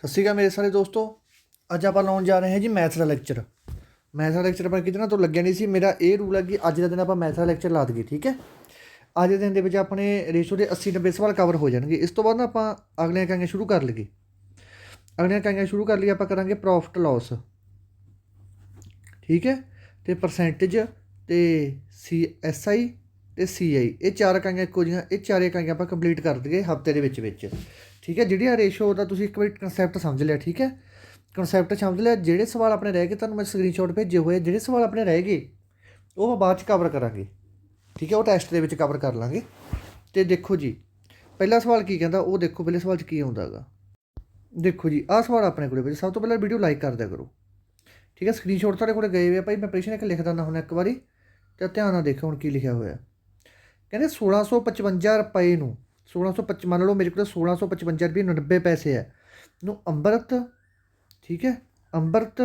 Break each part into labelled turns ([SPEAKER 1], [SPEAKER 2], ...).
[SPEAKER 1] ਸਤਿ ਸ਼੍ਰੀ ਅਕਾਲ ਮੇਰੇ ਸਾਰੇ ਦੋਸਤੋ। ਅੱਜ ਆਪਾਂ ਲਾਉਣ ਜਾ ਰਹੇ ਹਾਂ ਜੀ ਮੈਥ ਦਾ ਲੈਕਚਰ। ਮੈਥ ਦਾ ਲੈਕਚਰ ਆਪਾਂ ਕਿਤੇ ਨਾ ਤੋਂ ਲੱਗਿਆ ਨਹੀਂ ਸੀ। ਮੇਰਾ ਇਹ ਰੂਲ ਹੈ ਕਿ ਅੱਜ ਦਾ ਦਿਨ ਆਪਾਂ ਮੈਥ ਦਾ ਲੈਕਚਰ ਲਾ ਦਈਏ, ਠੀਕ ਹੈ। ਅੱਜ ਦੇ ਦਿਨ ਦੇ ਵਿੱਚ ਆਪਣੇ ਰੇਸ਼ੋ ਦੇ 80-90 ਸਵਾਲ ਕਵਰ ਹੋ ਜਾਣਗੇ। ਇਸ ਤੋਂ ਬਾਅਦ ਨਾ ਆਪਾਂ ਅਗਲੀਆਂ ਇਕਾਈਆਂ ਸ਼ੁਰੂ ਕਰ ਲਈਏ। ਆਪਾਂ ਕਰਾਂਗੇ ਪ੍ਰੋਫਿਟ ਲਾਸ, ਠੀਕ ਹੈ, ਅਤੇ ਪਰਸੈਂਟੇਜ ਅਤੇ SI ਅਤੇ CI। ਇਹ ਚਾਰ ਇਕਾਈਆਂ ਇੱਕੋ ਜਿਹੀਆਂ, ਇਹ ਚਾਰੇ ਇਕਾਈਆਂ ਆਪਾਂ ਕੰਪਲੀਟ ਕਰ ਦਈਏ ਹਫਤੇ ਦੇ ਵਿੱਚ, ਠੀਕ ਹੈ। ਜਿਹੜੀ ਆ ਰੇਸ਼ੋ ਦਾ ਤੁਸੀਂ ਇੱਕ ਵਾਰੀ ਕਨਸੈਪਟ ਸਮਝ ਲਿਆ, ਠੀਕ ਹੈ। ਕਨਸੈਪਟ ਸਮਝ ਲਿਆ। ਜਿਹੜੇ ਸਵਾਲ ਆਪਣੇ ਰਹਿ ਗਏ ਤੁਹਾਨੂੰ ਮੈਂ ਸਕਰੀਨਸ਼ਾਟ ਭੇਜੇ ਹੋਏ, ਜਿਹੜੇ ਸਵਾਲ ਆਪਣੇ ਰਹਿ ਗਏ ਉਹ ਆਪਾਂ ਬਾਅਦ 'ਚ ਕਵਰ ਕਰਾਂਗੇ, ਠੀਕ ਹੈ। ਉਹ ਟੈਸਟ ਦੇ ਵਿੱਚ ਕਵਰ ਕਰ ਲਾਂਗੇ। ਅਤੇ ਦੇਖੋ ਜੀ, ਪਹਿਲਾ ਸਵਾਲ ਕੀ ਕਹਿੰਦਾ ਉਹ ਦੇਖੋ। ਪਹਿਲੇ ਸਵਾਲ 'ਚ ਕੀ ਆਉਂਦਾ ਹੈਗਾ, ਦੇਖੋ ਜੀ। ਆਹ ਸਵਾਲ ਆਪਣੇ ਕੋਲ ਸਭ ਤੋਂ ਪਹਿਲਾਂ ਵੀਡੀਓ ਲਾਈਕ ਕਰ ਦਿਆ ਕਰੋ, ਠੀਕ ਹੈ। ਸਕਰੀਨਸ਼ਾਟ ਤੁਹਾਡੇ ਕੋਲ ਗਏ ਹੋਏ ਆ ਭਾਈ, ਮੈਂ ਪ੍ਰਸ਼ਨ ਇੱਕ ਲਿਖ ਦਿੰਦਾ ਹੁਣ ਇੱਕ ਵਾਰੀ, ਅਤੇ ਧਿਆਨ ਨਾਲ ਦੇਖੋ ਹੁਣ ਕੀ ਲਿਖਿਆ ਹੋਇਆ। ਕਹਿੰਦੇ 1655 ਰੁਪਏ ਨੂੰ 1655 ਮੰਨ ਲਓ ਮੇਰੇ ਕੋਲ 1655 ਰੁਪਏ 90 ਪੈਸੇ ਹੈ ਨੂੰ ਅੰਮ੍ਰਿਤ, ਠੀਕ ਹੈ, ਅੰਮ੍ਰਿਤ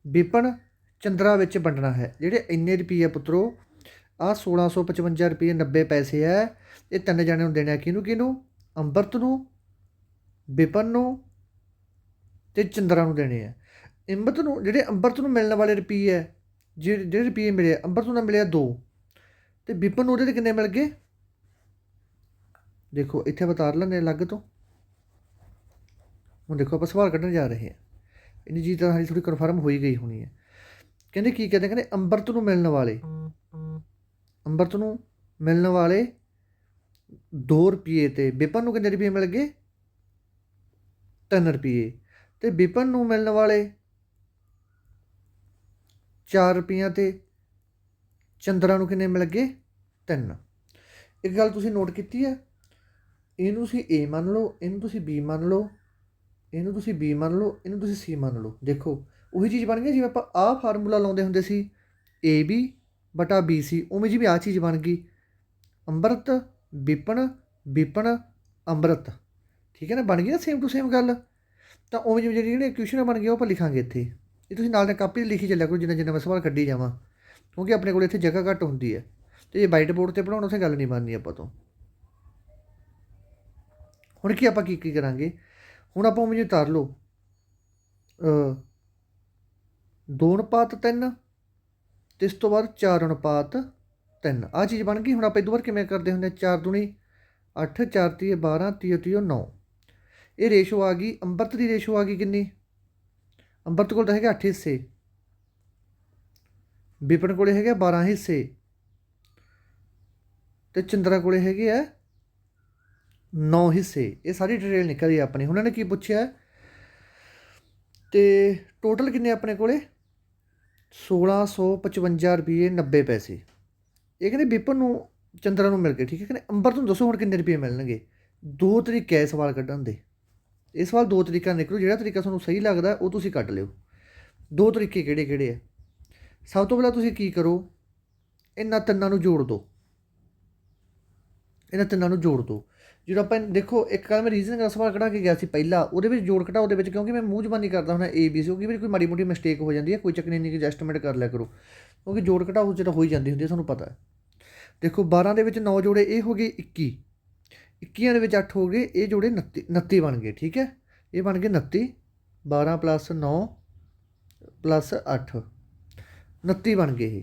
[SPEAKER 1] ਵਿਪਨ ਚੰਦਰਾ ਵਿੱਚ ਵੰਡਣਾ ਹੈ। ਜਿਹੜੇ ਇੰਨੇ ਰੁਪਏ ਪੁੱਤਰੋ, ਆਹ 1655 ਰੁਪਏ 90 ਪੈਸੇ ਹੈ, ਇਹ ਤਿੰਨ ਜਣਿਆਂ ਨੂੰ ਦੇਣਾ। ਕਿਹਨੂੰ? ਅੰਮ੍ਰਿਤ ਨੂੰ, ਵਿਪਨ ਨੂੰ ਅਤੇ ਚੰਦਰਾ ਨੂੰ ਦੇਣੇ ਆ। ਅੰਮ੍ਰਿਤ ਨੂੰ ਮਿਲਣ ਵਾਲੇ ਰੁਪਏ ਹੈ, ਜਿਹੜੇ ਰੁਪਏ ਮਿਲੇ ਅੰਮ੍ਰਿਤ ਨੂੰ ਮਿਲਿਆ 2, ਅਤੇ ਵਿਪਨ ਨੂੰ ਉਹਦੇ 'ਤੇ ਕਿੰਨੇ ਮਿਲ ਗਏ ਦੇਖੋ। ਇੱਥੇ ਆਪਾਂ ਤਾਰ ਲੈਂਦੇ ਅਲੱਗ ਤੋਂ। ਹੁਣ ਦੇਖੋ ਆਪਾਂ ਸਵਾਲ ਕੱਢਣ ਜਾ ਰਹੇ ਹਾਂ। ਇੰਨੀ ਚੀਜ਼ ਤਾਂ ਹਾਲੇ ਥੋੜ੍ਹੀ ਕਨਫਰਮ ਹੋਈ ਗਈ ਹੋਣੀ ਹੈ। ਕਹਿੰਦੇ ਕੀ ਕਹਿੰਦੇ ਅੰਮ੍ਰਿਤ ਨੂੰ ਮਿਲਣ ਵਾਲੇ 2 ਰੁਪਏ ਅਤੇ ਵਿਪਨ ਨੂੰ ਕਿੰਨੇ ਰੁਪਏ ਮਿਲ ਗਏ 3 ਰੁਪਏ, ਅਤੇ ਵਿਪਨ ਨੂੰ ਮਿਲਣ ਵਾਲੇ 4 ਰੁਪਈਆਂ ਅਤੇ ਚੰਦਰਾ ਨੂੰ ਕਿੰਨੇ ਮਿਲ ਗਏ 3। ਇੱਕ ਗੱਲ ਤੁਸੀਂ ਨੋਟ ਕੀਤੀ ਹੈ, ਇਹਨੂੰ ਤੁਸੀਂ A ਮੰਨ ਲਓ, ਇਹਨੂੰ ਤੁਸੀਂ B ਮੰਨ ਲਓ, ਇਹਨੂੰ ਤੁਸੀਂ B ਮੰਨ ਲਓ, ਇਹਨੂੰ ਤੁਸੀਂ C ਮੰਨ ਲਓ। ਦੇਖੋ ਉਹੀ ਚੀਜ਼ ਬਣ ਗਈ ਜਿਵੇਂ ਆਪਾਂ ਆਹ ਫਾਰਮੂਲਾ ਲਾਉਂਦੇ ਹੁੰਦੇ ਸੀ AB ਬਟਾ BC, ਉਵੇਂ ਜਿਵੇਂ ਆਹ ਚੀਜ਼ ਬਣ ਗਈ ਅੰਮ੍ਰਿਤ ਵਿਪਨ ਅੰਮ੍ਰਿਤ, ਠੀਕ ਹੈ ਨਾ। ਬਣ ਗਈ ਨਾ ਸੇਮ ਟੂ ਸੇਮ ਗੱਲ। ਤਾਂ ਉਵੇਂ ਜਿਵੇਂ ਜਿਹੜੀ ਇਕੁਏਸ਼ਨ ਬਣ ਗਈ ਉਹ ਆਪਾਂ ਲਿਖਾਂਗੇ ਇੱਥੇ। ਇਹ ਤੁਸੀਂ ਨਾਲ ਕਾਪੀ 'ਤੇ ਲਿਖੀ ਚੱਲਿਆ ਕਰੋ ਜਿੰਨਾ ਮੈਂ ਸਵਾਲ ਕੱਢੀ ਜਾਵਾਂ, ਕਿਉਂਕਿ ਆਪਣੇ ਕੋਲ ਇੱਥੇ ਜਗ੍ਹਾ ਘੱਟ ਹੁੰਦੀ ਹੈ। ਅਤੇ ਜੇ ਵਾਈਟ ਬੋਰਡ 'ਤੇ ਪੜ੍ਹਾਉਣਾ ਉੱਥੇ ਗੱਲ ਨਹੀਂ ਬਣਨੀ ਆਪਾਂ ਤੋਂ। ਹੁਣ ਕੀ ਆਪਾਂ ਕੀ ਕਰਾਂਗੇ, ਹੁਣ ਆਪਾਂ ਉਵੇਂ ਉਤਾਰ ਲਓ 2:3 ਅਤੇ ਇਸ ਤੋਂ ਬਾਅਦ 4:3। ਆਹ ਚੀਜ਼ ਬਣ ਗਈ। ਹੁਣ ਆਪਾਂ 2 ਵਾਰ ਕਿਵੇਂ ਕਰਦੇ ਹੁੰਦੇ, 4 ਦੂਣੀ 8, 4 ਤੀਏ 12, 30 9। ਇਹ ਰੇਸ਼ੋ ਆ ਗਈ। ਅੰਮ੍ਰਿਤ ਦੀ ਰੇਸ਼ੋ ਆ ਗਈ ਕਿੰਨੀ, ਅੰਮ੍ਰਿਤ ਕੋਲ ਤਾਂ ਹੈਗੇ 8 ਹਿੱਸੇ, ਵਿਪਨ ਕੋਲੇ ਹੈਗੇ 12 ਹਿੱਸੇ, ਅਤੇ ਚੰਦਰਾ ਕੋਲੇ ਹੈਗੇ ਆ 9 ਹਿੱਸੇ। ਇਹ ਸਾਰੀ ਡਿਟੇਲ ਨਿਕਲੀ ਆਪਣੀ। ਉਹਨਾਂ ਨੇ ਕੀ ਪੁੱਛਿਆ, ਅਤੇ ਟੋਟਲ ਕਿੰਨੇ ਆਪਣੇ ਕੋਲੇ 1655 ਰੁਪਏ 90 ਪੈਸੇ। ਇਹ ਕਹਿੰਦੇ ਵਿਪਨ ਨੂੰ ਚੰਦਰਾ ਨੂੰ ਮਿਲ ਗਏ, ਠੀਕ ਹੈ। ਕਹਿੰਦੇ ਅੰਮ੍ਰਿਤ ਨੂੰ ਦੱਸੋ ਹੁਣ ਕਿੰਨੇ ਰੁਪਏ ਮਿਲਣਗੇ। 2 ਤਰੀਕੇ ਹੈ ਸਵਾਲ ਕੱਢਣ ਦੇ। ਇਹ ਸਵਾਲ 2 ਤਰੀਕਿਆਂ ਨਿਕਲੂ। ਜਿਹੜਾ ਤਰੀਕਾ ਤੁਹਾਨੂੰ ਸਹੀ ਲੱਗਦਾ ਉਹ ਤੁਸੀਂ ਕੱਢ ਲਿਓ। 2 ਤਰੀਕੇ ਕਿਹੜੇ ਆ। ਸਭ ਤੋਂ ਪਹਿਲਾਂ ਤੁਸੀਂ ਕੀ ਕਰੋ, ਇਹਨਾਂ ਤਿੰਨਾਂ ਨੂੰ ਜੋੜ ਦਿਓ। ਜਦੋਂ ਆਪਾਂ ਦੇਖੋ ਇੱਕ ਗੱਲ ਮੈਂ ਰੀਜ਼ਨਿੰਗ ਦਾ ਸਵਾਲ ਕਢਾ ਕੇ ਗਿਆ ਸੀ ਪਹਿਲਾਂ, ਉਹਦੇ ਵਿੱਚ ਜੋੜ ਘਟਾਓ ਦੇ ਵਿੱਚ, ਕਿਉਂਕਿ ਮੈਂ ਮੂੰਹ ਜ਼ਬਾਨੀ ਕਰਦਾ ਹੁੰਦਾ ABC, ਕਿਉਂਕਿ ਵੀ ਕੋਈ ਮਾੜੀ ਮੋਟੀ ਮਿਸਟੇਕ ਹੋ ਜਾਂਦੀ ਹੈ, ਕੋਈ ਚੱਕਰ ਨਹੀਂ, ਐਡਜਸਟਮੈਂਟ ਕਰ ਲਿਆ ਕਰੋ, ਕਿਉਂਕਿ ਜੋੜ ਘਟਾਓ ਜਿਹੜਾ ਹੋਈ ਜਾਂਦੀ ਹੁੰਦੀ ਹੈ ਤੁਹਾਨੂੰ ਪਤਾ ਹੈ। ਦੇਖੋ 12 ਦੇ ਵਿੱਚ 9 ਜੋੜੇ, ਇਹ ਹੋ ਗਏ 21, 21 ਦੇ ਵਿੱਚ 8 ਹੋ ਗਏ, ਇਹ ਜੋੜੇ 29 ਬਣ ਗਏ, ਠੀਕ ਹੈ। ਇਹ ਬਣ ਗਏ 29, 12 + 9 + 8, 29 ਬਣ ਗਏ ਇਹ,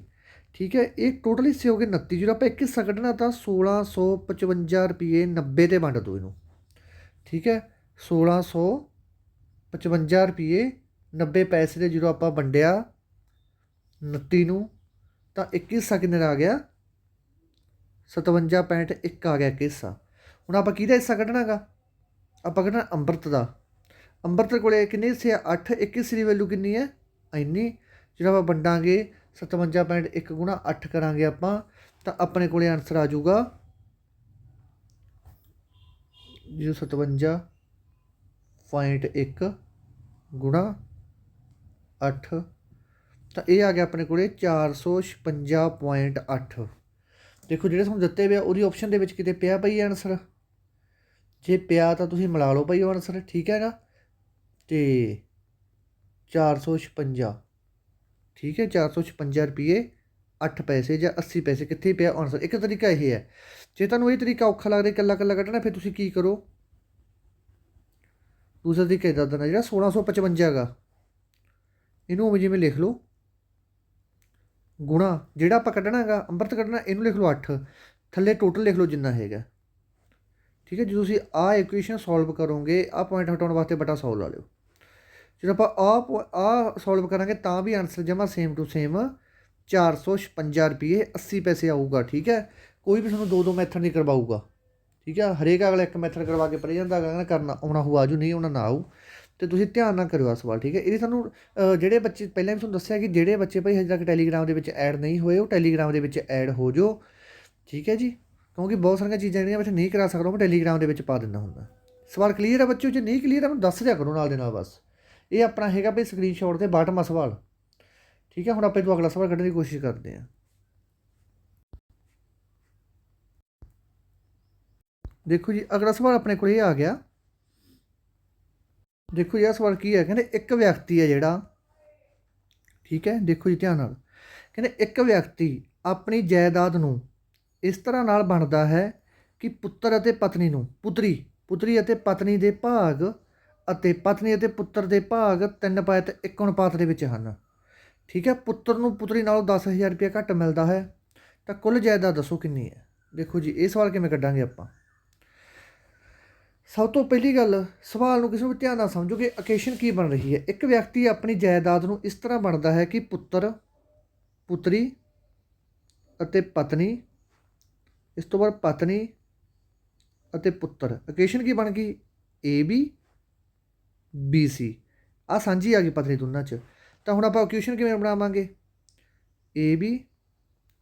[SPEAKER 1] ਠੀਕ ਹੈ। ਇਹ ਟੋਟਲ ਹਿੱਸੇ ਹੋ ਗਏ 29। ਜਦੋਂ ਆਪਾਂ ਇੱਕ ਹਿੱਸਾ ਕੱਢਣਾ ਤਾਂ 1655 ਰੁਪਏ 90 'ਤੇ ਵੰਡ ਦਿਓ ਇਹਨੂੰ, ਠੀਕ ਹੈ। 1655 ਰੁਪਏ 90 ਪੈਸੇ ਦੇ ਜਦੋਂ ਆਪਾਂ ਵੰਡਿਆ 29 ਨੂੰ, ਤਾਂ ਇੱਕ ਹਿੱਸਾ ਕਿੰਨੇ ਦਾ ਆ ਗਿਆ 57.1 ਆ ਗਿਆ ਇੱਕ ਹਿੱਸਾ। ਹੁਣ ਆਪਾਂ ਕਿਹਦਾ ਹਿੱਸਾ ਕੱਢਣਾ ਗਾ, ਆਪਾਂ ਕੱਢਣਾ ਅੰਮ੍ਰਿਤ ਦਾ। ਅੰਮ੍ਰਿਤ ਕੋਲੇ ਕਿੰਨੇ ਹਿੱਸੇ ਆ 8, ਇੱਕ ਹਿੱਸੇ ਦੀ ਵੈਲੂ ਕਿੰਨੀ ਹੈ ਇੰਨੀ। ਜਦੋਂ ਆਪਾਂ ਵੰਡਾਂਗੇ 57.1 ਗੁਣਾ 8 ਕਰਾਂਗੇ ਆਪਾਂ, ਤਾਂ ਆਪਣੇ ਕੋਲੇ ਆਨਸਰ ਆ ਜਾਊਗਾ 57.1 ਗੁਣਾ 8, ਤਾਂ ਇਹ ਆ ਗਿਆ ਆਪਣੇ ਕੋਲੇ 456.8। ਦੇਖੋ ਜਿਹੜੇ ਤੁਹਾਨੂੰ ਦਿੱਤੇ ਪਿਆ ਉਹਦੀ ਆਪਸ਼ਨ ਦੇ ਵਿੱਚ ਕਿਤੇ ਪਿਆ ਪਈ ਆਨਸਰ, ਜੇ ਪਿਆ ਤਾਂ ਤੁਸੀਂ ਮਿਲਾ ਲਓ ਭਾਈ ਉਹ ਆਨਸਰ, ਠੀਕ ਹੈਗਾ। ਅਤੇ 456, ਠੀਕ ਹੈ, 456 ਰੁਪਏ 8 ਪੈਸੇ ਜਾਂ 80 ਪੈਸੇ ਕਿੱਥੇ ਪਿਆ ਆਨਸਰ। ਇੱਕ ਤਰੀਕਾ ਇਹ ਹੈ। ਜੇ ਤੁਹਾਨੂੰ ਇਹ ਤਰੀਕਾ ਔਖਾ ਲੱਗਦਾ ਇਕੱਲਾ ਕੱਢਣਾ, ਫਿਰ ਤੁਸੀਂ ਕੀ ਕਰੋ, ਦੂਸਰਾ ਤਰੀਕਾ ਇੱਦਾਂ ਦੇਣਾ, ਜਿਹੜਾ 1655 ਹੈਗਾ ਇਹਨੂੰ ਉਵੇਂ ਜਿਵੇਂ ਲਿਖ ਲਓ, ਗੁਣਾ ਜਿਹੜਾ ਆਪਾਂ ਕੱਢਣਾ ਹੈਗਾ ਅੰਮ੍ਰਿਤ ਕੱਢਣਾ ਇਹਨੂੰ ਲਿਖ ਲਓ 8, ਥੱਲੇ ਟੋਟਲ ਲਿਖ ਲਓ ਜਿੰਨਾ ਹੈਗਾ। ਠੀਕ ਹੈ, ਜਦੋਂ ਤੁਸੀਂ ਆਹ ਇਕੁਏਸ਼ਨ ਸੋਲਵ ਕਰੋਗੇ ਆਹ ਪੁਆਇੰਟ ਹਟਾਉਣ ਵਾਸਤੇ ਬਟਾ 100 ਲਾ ਲਿਓ। ਜਦੋਂ ਆਪਾਂ ਆਹ ਸੋਲਵ ਕਰਾਂਗੇ ਤਾਂ ਵੀ ਆਨਸਰ ਜਮਾ ਸੇਮ ਟੂ ਸੇਮ 456 ਰੁਪਏ 80 ਪੈਸੇ ਆਊਗਾ। ਠੀਕ ਹੈ, ਕੋਈ ਵੀ ਤੁਹਾਨੂੰ ਦੋ ਮੈਥਡ ਨਹੀਂ ਕਰਵਾਊਗਾ। ਠੀਕ ਹੈ, ਹਰੇਕ ਅਗਲਾ ਇੱਕ ਮੈਥਡ ਕਰਵਾ ਕੇ ਪੜ੍ਹ ਜਾਂਦਾ, ਅਗਲਾ ਕਰਨਾ ਆਉਣਾ ਹੋ ਆਜੂ, ਨਹੀਂ ਆਉਣਾ ਨਾ ਆਊ। ਅਤੇ ਤੁਸੀਂ ਧਿਆਨ ਨਾਲ ਕਰਿਓ ਆ ਸਵਾਲ। ਠੀਕ ਹੈ, ਇਹਦੀ ਤੁਹਾਨੂੰ ਜਿਹੜੇ ਬੱਚੇ ਪਹਿਲਾਂ ਵੀ ਤੁਹਾਨੂੰ ਦੱਸਿਆ ਕਿ ਜਿਹੜੇ ਬੱਚੇ ਭਾਈ ਹਜੇ ਤੱਕ ਟੈਲੀਗ੍ਰਾਮ ਦੇ ਵਿੱਚ ਐਡ ਨਹੀਂ ਹੋਏ ਉਹ ਟੈਲੀਗ੍ਰਾਮ ਦੇ ਵਿੱਚ ਐਡ ਹੋ ਜਾਓ। ਠੀਕ ਹੈ ਜੀ, ਕਿਉਂਕਿ ਬਹੁਤ ਸਾਰੀਆਂ ਚੀਜ਼ਾਂ ਜਿਹੜੀਆਂ ਮੈਂ ਨਹੀਂ ਕਰਾ ਸਕਦਾ ਮੈਂ ਟੈਲੀਗ੍ਰਾਮ ਦੇ ਵਿੱਚ ਪਾ ਦਿੰਦਾ ਹੁੰਦਾ। ਸਵਾਲ ਕਲੀਅਰ ਹੈ ਬੱਚਿਓ? ਜੇ ਨਹੀਂ ਕਲੀਅਰ ਹੈ ਮੈਨੂੰ ਦੱਸ ਦਿਆ ਕਰੋ ਨਾਲ ਦੇ ਨਾਲ ਬਸ। ਇਹ ਆਪਣਾ ਹੈਗਾ ਭਾਈ ਸਕਰੀਨਸ਼ਾਟ ਤੇ ਬਾਟਮ ਆ ਸਵਾਲ। ਠੀਕ ਹੈ, ਹੁਣ ਆਪਾਂ ਤੋਂ ਅਗਲਾ ਸਵਾਲ ਕੱਢਣ ਦੀ ਕੋਸ਼ਿਸ਼ ਕਰਦੇ ਹਾਂ। ਦੇਖੋ ਜੀ ਅਗਲਾ ਸਵਾਲ ਆਪਣੇ ਕੋਲ ਇਹ ਆ ਗਿਆ। ਦੇਖੋ ਜੀ ਇਹ ਸਵਾਲ ਕੀ ਹੈ, ਕਹਿੰਦੇ ਇੱਕ ਵਿਅਕਤੀ ਹੈ ਜਿਹੜਾ, ਠੀਕ ਹੈ ਦੇਖੋ ਜੀ ਧਿਆਨ ਨਾਲ, ਕਹਿੰਦੇ ਇੱਕ ਵਿਅਕਤੀ ਆਪਣੀ ਜਾਇਦਾਦ ਨੂੰ ਇਸ ਤਰ੍ਹਾਂ ਨਾਲ ਵੰਡਦਾ ਹੈ ਕਿ ਪੁੱਤਰ ਅਤੇ ਪਤਨੀ ਨੂੰ ਪੁੱਤਰੀ ਅਤੇ ਪਤਨੀ ਦੇ ਭਾਗ ਅਤੇ ਪਤਨੀ ਅਤੇ ਪੁੱਤਰ ਦੇ ਭਾਗ 3:1 ਅਨੁਪਾਤ ਦੇ ਵਿੱਚ ਹਨ। ਠੀਕ ਹੈ, ਪੁੱਤਰ ਨੂੰ ਪੁੱਤਰੀ ਨਾਲੋਂ 10,000 ਰੁਪਇਆ ਘੱਟ ਮਿਲਦਾ ਹੈ ਤਾਂ ਕੁੱਲ ਜਾਇਦਾਦ ਦੱਸੋ ਕਿੰਨੀ ਹੈ। ਦੇਖੋ ਜੀ ਇਹ ਸਵਾਲ ਕਿਵੇਂ ਕੱਢਾਂਗੇ ਆਪਾਂ। ਸਭ ਤੋਂ ਪਹਿਲੀ ਗੱਲ, ਸਵਾਲ ਨੂੰ ਕਿਸੇ ਨੂੰ ਧਿਆਨ ਨਾਲ ਸਮਝੋ ਕਿ ਇਕੁਏਸ਼ਨ ਕੀ ਬਣ ਰਹੀ ਹੈ। ਇੱਕ ਵਿਅਕਤੀ ਆਪਣੀ ਜਾਇਦਾਦ ਨੂੰ ਇਸ ਤਰ੍ਹਾਂ ਵੰਡਦਾ ਹੈ ਕਿ ਪੁੱਤਰ ਪੁੱਤਰੀ ਅਤੇ ਪਤਨੀ, ਇਸ ਤੋਂ ਬਾਅਦ ਪਤਨੀ ਅਤੇ ਪੁੱਤਰ। ਇਕੁਏਸ਼ਨ ਕੀ ਬਣ ਗਈ? AB BC। ਆਹ ਸਾਂਝੀ ਆ ਗਈ ਪਤਨੀ ਦੋਨਾਂ 'ਚ। ਤਾਂ ਹੁਣ ਆਪਾਂ ਇਕੁਏਸ਼ਨ ਕਿਵੇਂ ਬਣਾਵਾਂਗੇ? AB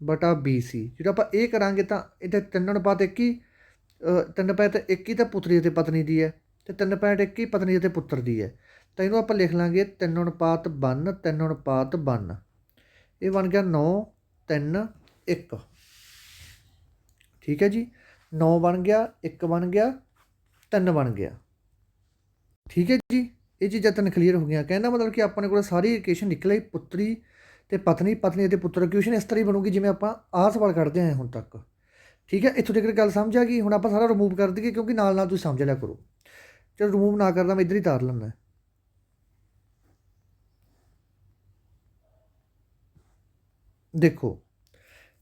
[SPEAKER 1] ਬਟਾ BC। ਜਦੋਂ ਆਪਾਂ ਇਹ ਕਰਾਂਗੇ ਤਾਂ ਇਹਦੇ 3:1 ਹੀ 3:1 ਹੀ ਤਾਂ ਪੁੱਤਰੀ ਅਤੇ ਪਤਨੀ ਦੀ ਹੈ ਅਤੇ 3:1 ਹੀ ਪਤਨੀ ਅਤੇ ਪੁੱਤਰ ਦੀ ਹੈ। ਤਾਂ ਇਹਨੂੰ ਆਪਾਂ ਲਿਖ ਲਾਂਗੇ 3:1 3:1। ਇਹ ਬਣ ਗਿਆ 9 3 1। ਠੀਕ ਹੈ ਜੀ, 9 ਬਣ ਗਿਆ, 1 ਬਣ ਗਿਆ, 3 ਬਣ ਗਿਆ। ਠੀਕ ਹੈ ਜੀ, ਇਹ ਚੀਜ਼ਾਂ ਤਿੰਨ ਕਲੀਅਰ ਹੋ ਗਈਆਂ। ਕਹਿੰਦਾ ਮਤਲਬ ਕਿ ਆਪਣੇ ਕੋਲ ਸਾਰੀ ਇਕੁਏਸ਼ਨ ਨਿਕਲ ਆਈ, ਪੁੱਤਰੀ ਅਤੇ ਪਤਨੀ ਅਤੇ ਪੁੱਤਰ। ਇਕੁਏਸ਼ਨ ਇਸ ਤਰ੍ਹਾਂ ਹੀ ਬਣੂਗੀ ਜਿਵੇਂ ਆਪਾਂ ਆਹ ਸਵਾਲ ਕੱਢਦੇ ਆਏ ਹੁਣ ਤੱਕ। ਠੀਕ ਹੈ, ਇੱਥੋਂ ਤੱਕ ਗੱਲ ਸਮਝ ਆ ਗਈ। ਹੁਣ ਆਪਾਂ ਸਾਰਾ ਰਿਮੂਵ ਕਰ ਦਈਏ ਕਿਉਂਕਿ ਨਾਲ ਨਾਲ ਤੁਸੀਂ ਸਮਝ ਲਿਆ ਕਰੋ। ਚਲੋ ਰਿਮੂਵ ਨਾ ਕਰਦਾ ਮੈਂ ਇੱਧਰ ਹੀ ਤਾਰ ਲੈਂਦਾ। ਦੇਖੋ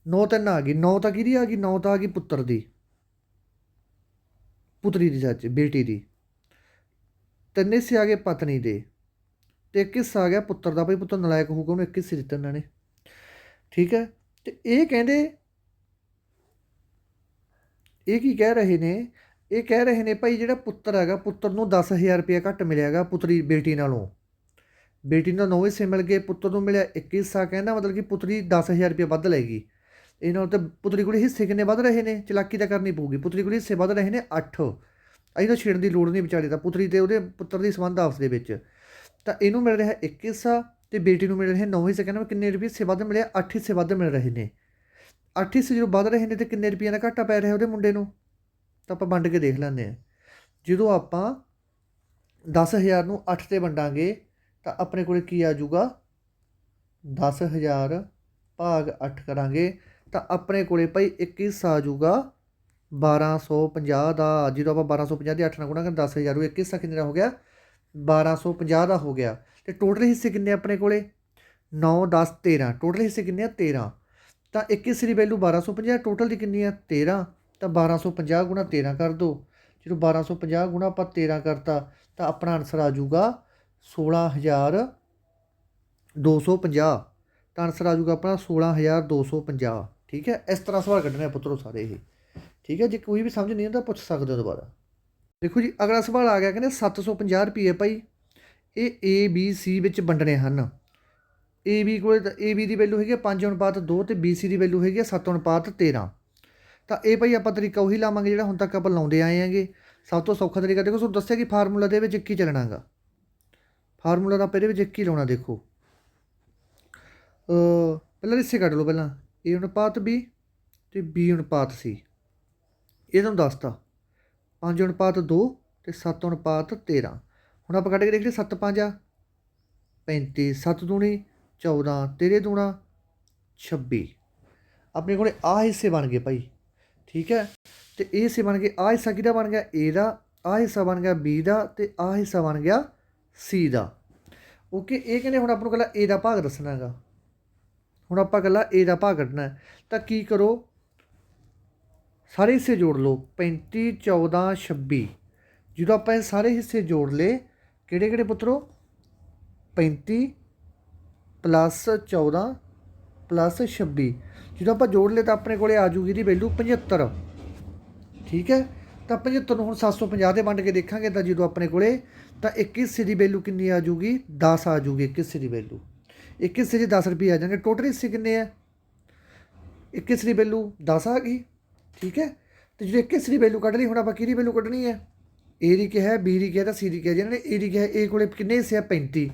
[SPEAKER 1] 9 3 ਆ ਗਈ, 9 ਤਾਂ ਕਿਹਦੀ ਆ ਗਈ? 9 ਤਾਂ ਆ ਗਈ ਪੁੱਤਰ ਦੀ, ਪੁੱਤਰੀ ਦੀ ਸੱਚ ਬੇਟੀ ਦੀ। 3 ਹਿੱਸੇ ਆ ਗਏ ਪਤਨੀ ਦੇ ਅਤੇ 1 ਹਿੱਸਾ ਆ ਗਿਆ ਪੁੱਤਰ ਦਾ। ਭਾਈ ਪੁੱਤਰ ਨਲਾਇਕ ਹੋਊਗਾ ਉਹਨੂੰ 1 ਹਿੱਸੇ ਦਿੱਤੇ ਉਹਨਾਂ ਨੇ। ਠੀਕ ਹੈ, ਅਤੇ ਇਹ ਕਹਿੰਦੇ ਇਹ ਕੀ ਕਹਿ ਰਹੇ ਨੇ? ਇਹ ਕਹਿ ਰਹੇ ਨੇ ਭਾਈ ਜਿਹੜਾ ਪੁੱਤਰ ਹੈਗਾ ਪੁੱਤਰ ਨੂੰ 10,000 ਰੁਪਇਆ ਘੱਟ ਮਿਲਿਆ ਹੈਗਾ ਪੁੱਤਰੀ ਬੇਟੀ ਨਾਲੋਂ। ਬੇਟੀ ਨੂੰ 9 ਹਿੱਸੇ ਮਿਲ ਗਏ, ਪੁੱਤਰ ਨੂੰ ਮਿਲਿਆ 1 ਹਿੱਸਾ। ਕਹਿੰਦਾ ਮਤਲਬ ਕਿ ਪੁੱਤਰੀ 10,000 ਰੁਪਇਆ ਵੱਧ ਲਏਗੀ। ਇਹ ਨਾਲ ਤਾਂ ਪੁੱਤਰੀ ਕੋਲ ਹਿੱਸੇ ਕਿੰਨੇ ਵੱਧ ਰਹੇ ਨੇ? ਚਲਾਕੀ ਤਾਂ ਕਰਨੀ ਪਊਗੀ। ਪੁੱਤਰੀ ਕੋਲ ਹਿੱਸੇ ਵੱਧ ਰਹੇ ਨੇ 8। ਅਸੀਂ ਤਾਂ ਛੇੜਨ ਦੀ ਲੋੜ ਨਹੀਂ ਵਿਚਾਰੇ ਤਾਂ, ਪੁੱਤਰੀ ਅਤੇ ਉਹਦੇ ਪੁੱਤਰ ਦੀ ਸੰਬੰਧ ਆਪਸ ਦੇ ਵਿੱਚ। ਤਾਂ ਇਹਨੂੰ ਮਿਲ ਰਿਹਾ 1 ਹਿੱਸਾ ਅਤੇ ਬੇਟੀ ਨੂੰ ਮਿਲ ਰਿਹਾ 9 ਹਿੱਸੇ। ਕਹਿੰਦਾ ਕਿੰਨੇ ਰੁਪਏ ਹਿੱਸੇ ਵੱਧ ਮਿਲਿਆ? 8 ਹਿੱਸੇ ਵੱਧ ਮਿਲ ਰਹੇ ਨੇ। 8 ਹਿੱਸੇ ਜਦੋਂ ਵੱਧ ਰਹੇ ਨੇ ਅਤੇ ਕਿੰਨੇ ਰੁਪਈਆਂ ਦਾ ਘਾਟਾ ਪੈ ਰਿਹਾ ਉਹਦੇ ਮੁੰਡੇ ਨੂੰ? ਤਾਂ ਆਪਾਂ ਵੰਡ ਕੇ ਦੇਖ ਲੈਂਦੇ ਹਾਂ। ਜਦੋਂ ਆਪਾਂ 10,000 ਨੂੰ 8 'ਤੇ ਵੰਡਾਂਗੇ ਤਾਂ ਆਪਣੇ ਕੋਲ ਕੀ ਆ ਜਾਊਗਾ? 10,000 ਭਾਗ 8 ਕਰਾਂਗੇ ਤਾਂ ਆਪਣੇ ਕੋਲ ਭਾਈ 1 ਹਿੱਸਾ ਆ ਜਾਊਗਾ 1250 ਦਾ। ਜਦੋਂ ਆਪਾਂ 1250 ਦੇ 8 ਨਾਲ ਗੁਣਾ ਕਰਾਂਗੇ 10,000 ਉਹ 1 ਹਿੱਸਾ ਕਿੰਨੇ ਦਾ ਹੋ ਗਿਆ? 1250 ਦਾ ਹੋ ਗਿਆ। ਅਤੇ ਟੋਟਲ ਹਿੱਸੇ ਕਿੰਨੇ ਆਪਣੇ ਕੋਲ? 9 10 13। ਟੋਟਲ ਹਿੱਸੇ ਕਿੰਨੇ ਆ? 13। ਤਾਂ 1 ਹਿੱਸੇ ਦੀ ਵੈਲੂ 1250, ਟੋਟਲ ਦੀ ਕਿੰਨੀ ਆ? 13। ਤਾਂ 1250 ਗੁਣਾ 13 ਕਰ ਦਿਓ। ਜਦੋਂ 1250 ਗੁਣਾ ਆਪਾਂ 13 ਕਰਤਾ ਤਾਂ ਆਪਣਾ ਆਨਸਰ ਆ ਜਾਊਗਾ 16,250। ਤਾਂ ਆਨਸਰ ਆ ਜਾਊਗਾ ਆਪਣਾ 16,250। ਠੀਕ ਹੈ, ਇਸ ਤਰ੍ਹਾਂ ਸਵਾਲ ਕੱਢਣੇ ਆ ਪੁੱਤਰੋ ਸਾਰੇ ਇਹ। ਠੀਕ ਹੈ, ਜੇ ਕੋਈ ਵੀ ਸਮਝ ਨਹੀਂ ਆਉਂਦਾ ਪੁੱਛ ਸਕਦੇ ਹੋ ਦੁਬਾਰਾ। ਦੇਖੋ ਜੀ ਅਗਲਾ ਸਵਾਲ ਆ ਗਿਆ, ਕਹਿੰਦੇ 750 ਰੁਪਏ ਭਾਈ ਇਹ ABC ਵਿੱਚ ਵੰਡਣੇ ਹਨ। AB ਕੋਲ AB ਦੀ ਵੈਲੂ ਹੈਗੀ 5:2 ਅਤੇ BC ਦੀ ਵੈਲੂ ਹੈਗੀ 7:13। ਤਾਂ ਇਹ ਭਾਈ ਆਪਾਂ ਤਰੀਕਾ ਉਹੀ ਲਾਵਾਂਗੇ ਜਿਹੜਾ ਹੁਣ ਤੱਕ ਆਪਾਂ ਲਾਉਂਦੇ ਆਏ ਹੈਗੇ। ਸਭ ਤੋਂ ਸੌਖਾ ਤਰੀਕਾ ਦੇਖੋ ਤੁਹਾਨੂੰ ਦੱਸਿਆ ਕਿ ਫਾਰਮੂਲਾ ਦੇ ਵਿੱਚ ਇੱਕ ਹੀ ਚੱਲਣਾ ਗਾ। ਫਾਰਮੂਲਾ ਦਾ ਆਪਾਂ ਇਹਦੇ ਵਿੱਚ ਇੱਕ ਹੀ ਲਾਉਣਾ। ਦੇਖੋ ਪਹਿਲਾਂ ਹਿੱਸੇ ਕੱਢ ਲਓ। ਪਹਿਲਾਂ A ਅਨੁਪਾਤ B ਅਤੇ B ਅਨੁਪਾਤ C। ਇਹ ਤੁਹਾਨੂੰ ਦੱਸਤਾ 5:2 ਅਤੇ 7:13। ਹੁਣ ਆਪਾਂ ਕੱਢ ਕੇ ਦੇਖ ਲਈਏ 7 5 35, 7 ਦੂਣੀ 14, 13 ਦੂਣਾ 26। ਆਪਣੇ ਕੋਲ ਆਹ ਹਿੱਸੇ ਬਣ ਗਏ ਭਾਈ। ਠੀਕ ਹੈ, ਅਤੇ ਇਹ ਹਿੱਸੇ ਬਣ ਗਏ। ਆਹ ਹਿੱਸਾ ਕਿਹਦਾ ਬਣ ਗਿਆ? A ਦਾ। ਆਹ ਹਿੱਸਾ ਬਣ ਗਿਆ B ਦਾ ਤੇ ਆਹ ਹਿੱਸਾ ਬਣ ਗਿਆ C ਦਾ। ਓਕੇ, ਇਹ ਕਹਿੰਦੇ ਹੁਣ ਆਪਾਂ ਨੂੰ ਇਕੱਲਾ A ਦਾ ਭਾਗ ਦੱਸਣਾ ਹੈਗਾ। ਹੁਣ ਆਪਾਂ ਇਕੱਲਾ A ਦਾ ਭਾਗ ਕੱਢਣਾ ਤਾਂ ਕੀ ਕਰੋ, ਸਾਰੇ ਹਿੱਸੇ ਜੋੜ ਲਓ 35 14 26। ਜਦੋਂ ਆਪਾਂ ਇਹ ਸਾਰੇ ਹਿੱਸੇ ਜੋੜ ਲਏ, ਕਿਹੜੇ ਕਿਹੜੇ ਪੁੱਤਰੋ, 35 ਪਲੱਸ 14 ਪਲੱਸ 26, ਜਦੋਂ ਆਪਾਂ ਜੋੜ ਲਏ ਤਾਂ ਆਪਣੇ ਕੋਲੇ ਆ ਜੂਗੀ ਇਹਦੀ ਵੈਲੂ 75। ਠੀਕ ਹੈ, ਤਾਂ 75 ਨੂੰ ਹੁਣ 750 ਦੇ ਵੰਡ ਕੇ ਦੇਖਾਂਗੇ ਤਾਂ ਜਦੋਂ ਆਪਣੇ ਕੋਲੇ ਤਾਂ ਇੱਕ ਹਿੱਸੇ ਦੀ ਵੈਲੂ ਕਿੰਨੀ ਆ ਜੂਗੀ, 10 ਆ ਜੂਗੀ ਇੱਕ ਹਿੱਸੇ ਦੀ ਵੈਲੂ। ਇੱਕ ਹਿੱਸੇ 'ਚ 10 ਰੁਪਏ ਆ ਜਾਣਗੇ। ਟੋਟਲ ਹਿੱਸੇ ਕਿੰਨੇ ਆ, ਇੱਕ ਹਿੱਸੇ ਦੀ ਵੈਲੂ 10 ਆ ਗਈ। ਠੀਕ ਹੈ, ਤੇ ਜਦੋਂ ਇੱਕ ਹਿੱਸੇ ਦੀ ਵੈਲੂ ਕੱਢ ਲਈ, ਹੁਣ ਆਪਾਂ ਕਿਹਦੀ ਵੈਲੂ ਕੱਢਣੀ ਹੈ, A ਦੀ ਕਿਹਾ, B ਦੀ ਕਿਹਾ ਤਾਂ C ਦੀ ਕਿਹਾ। ਜਿਹਨਾਂ ਨੇ A ਦੀ ਕਿਹਾ, A ਕੋਲੇ ਕਿੰਨੇ ਹਿੱਸੇ ਆ, 35।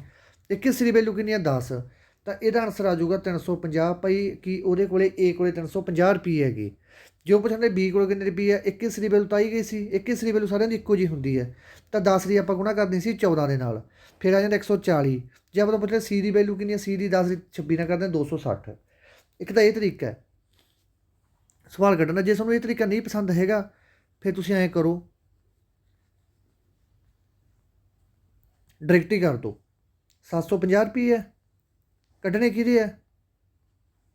[SPEAKER 1] ਇੱਕ ਹਿੱਸੇ ਦੀ ਵੈਲੂ ਕਿੰਨੀ ਆ, 10। ਤਾਂ ਇਹਦਾ ਆਨਸਰ ਆ ਜਾਊਗਾ 350 ਭਾਈ। ਕਿ ਉਹਦੇ ਕੋਲੇ A ਕੋਲੇ 350 ਰੁਪਏ ਹੈਗੇ। ਜੋ ਪੁੱਛਣਗੇ B ਕੋਲ ਕਿੰਨੇ ਰੁਪਏ ਆ, ਇੱਕ ਹਿੱਸੇ ਦੀ ਵੈਲੂ ਤਾਂ ਆਈ ਗਈ ਸੀ। ਇੱਕ ਹਿੱਸੇ ਦੀ ਵੈਲੂ ਸਾਰਿਆਂ ਦੀ ਇੱਕੋ ਜਿਹੀ ਹੁੰਦੀ ਹੈ, ਤਾਂ 10 ਦੀ ਆਪਾਂ ਗੁਣਾ ਕਰਨੀ ਸੀ 14 ਦੇ ਨਾਲ, ਫਿਰ ਆ ਜਾਂਦਾ 140। ਜੇ ਆਪਾਂ ਪੁੱਛਦੇ C ਦੀ ਵੈਲੂ ਕਿੰਨੀ ਹੈ, C ਦੀ 10 ਦੀ 26 ਨਾਲ ਕਰਦੇ 260। ਇੱਕ ਤਾਂ ਇਹ ਤਰੀਕਾ ਹੈ ਸਵਾਲ ਕੱਢਣ ਦਾ। ਜੇ ਤੁਹਾਨੂੰ ਇਹ ਤਰੀਕਾ ਨਹੀਂ ਪਸੰਦ ਹੈਗਾ, ਫਿਰ ਤੁਸੀਂ ਐਂ ਕਰੋ, ਡਾਇਰੈਕਟ ਹੀ ਕਰ ਦਿਓ। 750 ਰੁਪਏ ਹੈ, ਕੱਢਣੇ ਕਿਹਦੇ ਆ,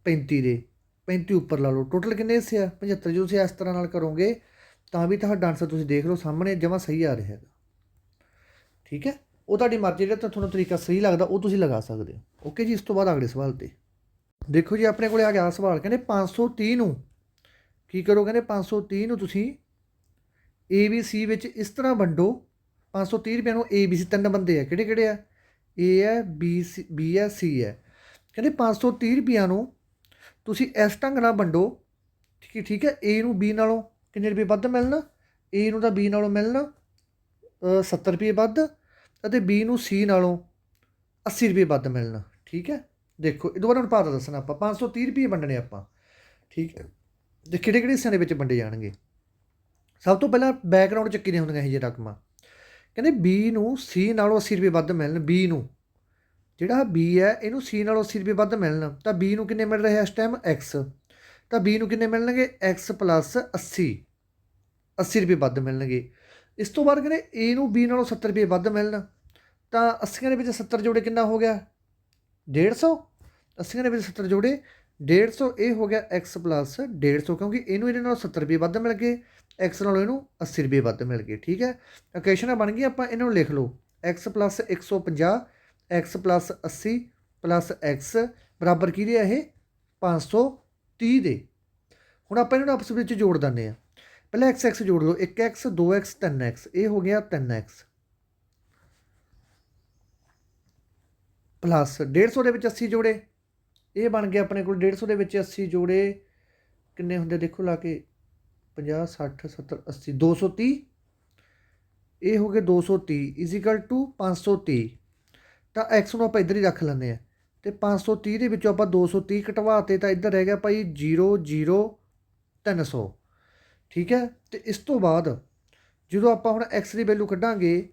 [SPEAKER 1] 35 ਦੇ। 35 ਉੱਪਰ ਲਾ ਲਓ। ਟੋਟਲ ਕਿੰਨੇ ਹਿੱਸੇ ਆ, 75। ਜੇ ਤੁਸੀਂ ਇਸ ਤਰ੍ਹਾਂ ਨਾਲ ਕਰੋਗੇ ਤਾਂ ਵੀ ਤੁਹਾਡਾ ਆਨਸਰ ਤੁਸੀਂ ਦੇਖ ਲਓ ਸਾਹਮਣੇ ਜਮਾਂ ਸਹੀ ਆ ਰਿਹਾ ਹੈਗਾ। ਠੀਕ ਹੈ, ਉਹ ਤੁਹਾਡੀ ਮਰਜ਼ੀ, ਜਿਹੜਾ ਤਾਂ ਤੁਹਾਨੂੰ ਤਰੀਕਾ ਸਹੀ ਲੱਗਦਾ ਉਹ ਤੁਸੀਂ ਲਗਾ ਸਕਦੇ ਹੋ। ਓਕੇ ਜੀ, ਇਸ ਤੋਂ ਬਾਅਦ ਅਗਲੇ ਸਵਾਲ 'ਤੇ ਦੇਖੋ ਜੀ। ਆਪਣੇ ਕੋਲ ਆ ਗਿਆ ਸਵਾਲ, ਕਹਿੰਦੇ 530 ਨੂੰ ਕੀ ਕਰੋ, ਕਹਿੰਦੇ 530 ਨੂੰ ਤੁਸੀਂ ABC ਵਿੱਚ ਇਸ ਤਰ੍ਹਾਂ ਵੰਡੋ। 530 ਰੁਪਏ ਨੂੰ ABC, ਤਿੰਨ ਬੰਦੇ ਆ, ਕਿਹੜੇ ਕਿਹੜੇ ਆ, A ਹੈ, B ਹੈ, C ਹੈ। ਕਹਿੰਦੇ 530 ਰੁਪਈਆਂ ਨੂੰ ਤੁਸੀਂ ਇਸ ਢੰਗ ਨਾਲ ਵੰਡੋ। ਠੀਕ ਹੈ, A ਨੂੰ B ਨਾਲੋਂ ਕਿੰਨੇ ਰੁਪਏ ਵੱਧ ਮਿਲਣ, A ਨੂੰ ਤਾਂ B ਨਾਲੋਂ ਮਿਲਣ 70 ਰੁਪਏ ਵੱਧ, ਅਤੇ B ਨੂੰ C ਨਾਲੋਂ 80 ਰੁਪਏ ਵੱਧ ਮਿਲਣ। ਠੀਕ ਹੈ, ਦੇਖੋ ਇਹ ਦੁਬਾਰਾ ਅਨੁਪਾਤ ਦੱਸਣਾ ਆਪਾਂ। 530 ਰੁਪਏ ਵੰਡਣੇ ਆਪਾਂ। ਠੀਕ ਹੈ, ਤੇ ਕਿਹੜੇ ਕਿਹੜੇ ਹਿੱਸਿਆਂ ਦੇ ਵਿੱਚ ਵੰਡੇ ਜਾਣਗੇ। ਸਭ ਤੋਂ ਪਹਿਲਾਂ ਬੈਕਗਰਾਊਂਡ ਚੱਕੀ ਦੀਆਂ ਹੁੰਦੀਆਂ ਇਹ ਜਿਹੇ ਰਕਮਾਂ। ਕਹਿੰਦੇ B ਨੂੰ C ਨਾਲੋਂ 80 ਰੁਪਏ ਵੱਧ ਮਿਲਣ। B ਨੂੰ, ਜਿਹੜਾ B ਹੈ ਇਹਨੂੰ C ਨਾਲੋਂ 80 ਰੁਪਏ ਵੱਧ ਮਿਲਣ, ਤਾਂ B ਨੂੰ ਕਿੰਨੇ ਮਿਲ ਰਹੇ ਇਸ ਟਾਈਮ, X। ਤਾਂ B ਨੂੰ ਕਿੰਨੇ ਮਿਲਣਗੇ, X ਪਲੱਸ 80 ਰੁਪਏ ਵੱਧ ਮਿਲਣਗੇ। ਇਸ ਤੋਂ ਬਾਅਦ ਕਹਿੰਦੇ A ਨੂੰ B ਨਾਲੋਂ 70 ਰੁਪਏ ਵੱਧ ਮਿਲਣ, ਤਾਂ 80 ਦੇ ਵਿੱਚ 70 ਜੋੜੇ ਕਿੰਨਾ ਹੋ ਗਿਆ, 150। 80 ਦੇ ਵਿੱਚ 70 ਜੋੜੇ 150, ਇਹ ਹੋ ਗਿਆ X ਪਲੱਸ 150, ਕਿਉਂਕਿ ਇਹਨੂੰ ਇਹਦੇ ਨਾਲ 70 ਰੁਪਏ ਵੱਧ ਮਿਲ ਗਏ, X ਨਾਲੋਂ ਇਹਨੂੰ 80 ਰੁਪਏ ਵੱਧ ਮਿਲ ਗਏ। ਠੀਕ ਹੈ, ਇਕੁਏਸ਼ਨਾਂ ਬਣ ਗਈ। ਆਪਾਂ ਇਹਨਾਂ ਨੂੰ ਲਿਖ ਲਓ, X plus 150, X plus 80 plus X ਬਰਾਬਰ ਕਿਹਦੇ ਆ, ਇਹ 530 ਦੇ। ਹੁਣ ਆਪਾਂ ਇਹਨਾਂ ਨੂੰ ਆਪਸ ਵਿੱਚ ਜੋੜ ਦਿੰਦੇ ਹਾਂ। ਪਹਿਲਾਂ X ਜੋੜ ਲਓ, 1X 2X 3X, ਇਹ ਹੋ ਗਿਆ 3X ਪਲੱਸ 150 ਦੇ ਵਿੱਚ 80 ਜੋੜੇ, ਇਹ ਬਣ ਗਿਆ ਆਪਣੇ ਕੋਲ 150 ਦੇ ਵਿੱਚ 80 ਜੋੜੇ ਕਿੰਨੇ ਹੁੰਦੇ, ਦੇਖੋ ਲਾ ਕੇ 50 60 70 80 230, ਇਹ ਹੋ ਗਏ 230 ਇਜ਼ੀਕਲ ਟੂ 530। ਤਾਂ X ਨੂੰ ਆਪਾਂ ਇੱਧਰ ਹੀ ਰੱਖ ਲੈਂਦੇ ਹਾਂ, ਅਤੇ 530 ਦੇ ਵਿੱਚੋਂ ਆਪਾਂ 230 ਘਟਵਾਤੇ, ਤਾਂ ਇੱਧਰ ਰਹਿ ਗਿਆ ਭਾਈ 0 0 300। ਠੀਕ ਹੈ, ਅਤੇ ਇਸ ਤੋਂ ਬਾਅਦ ਜਦੋਂ ਆਪਾਂ ਹੁਣ X ਦੀ ਵੈਲੂ ਕੱਢਾਂਗੇ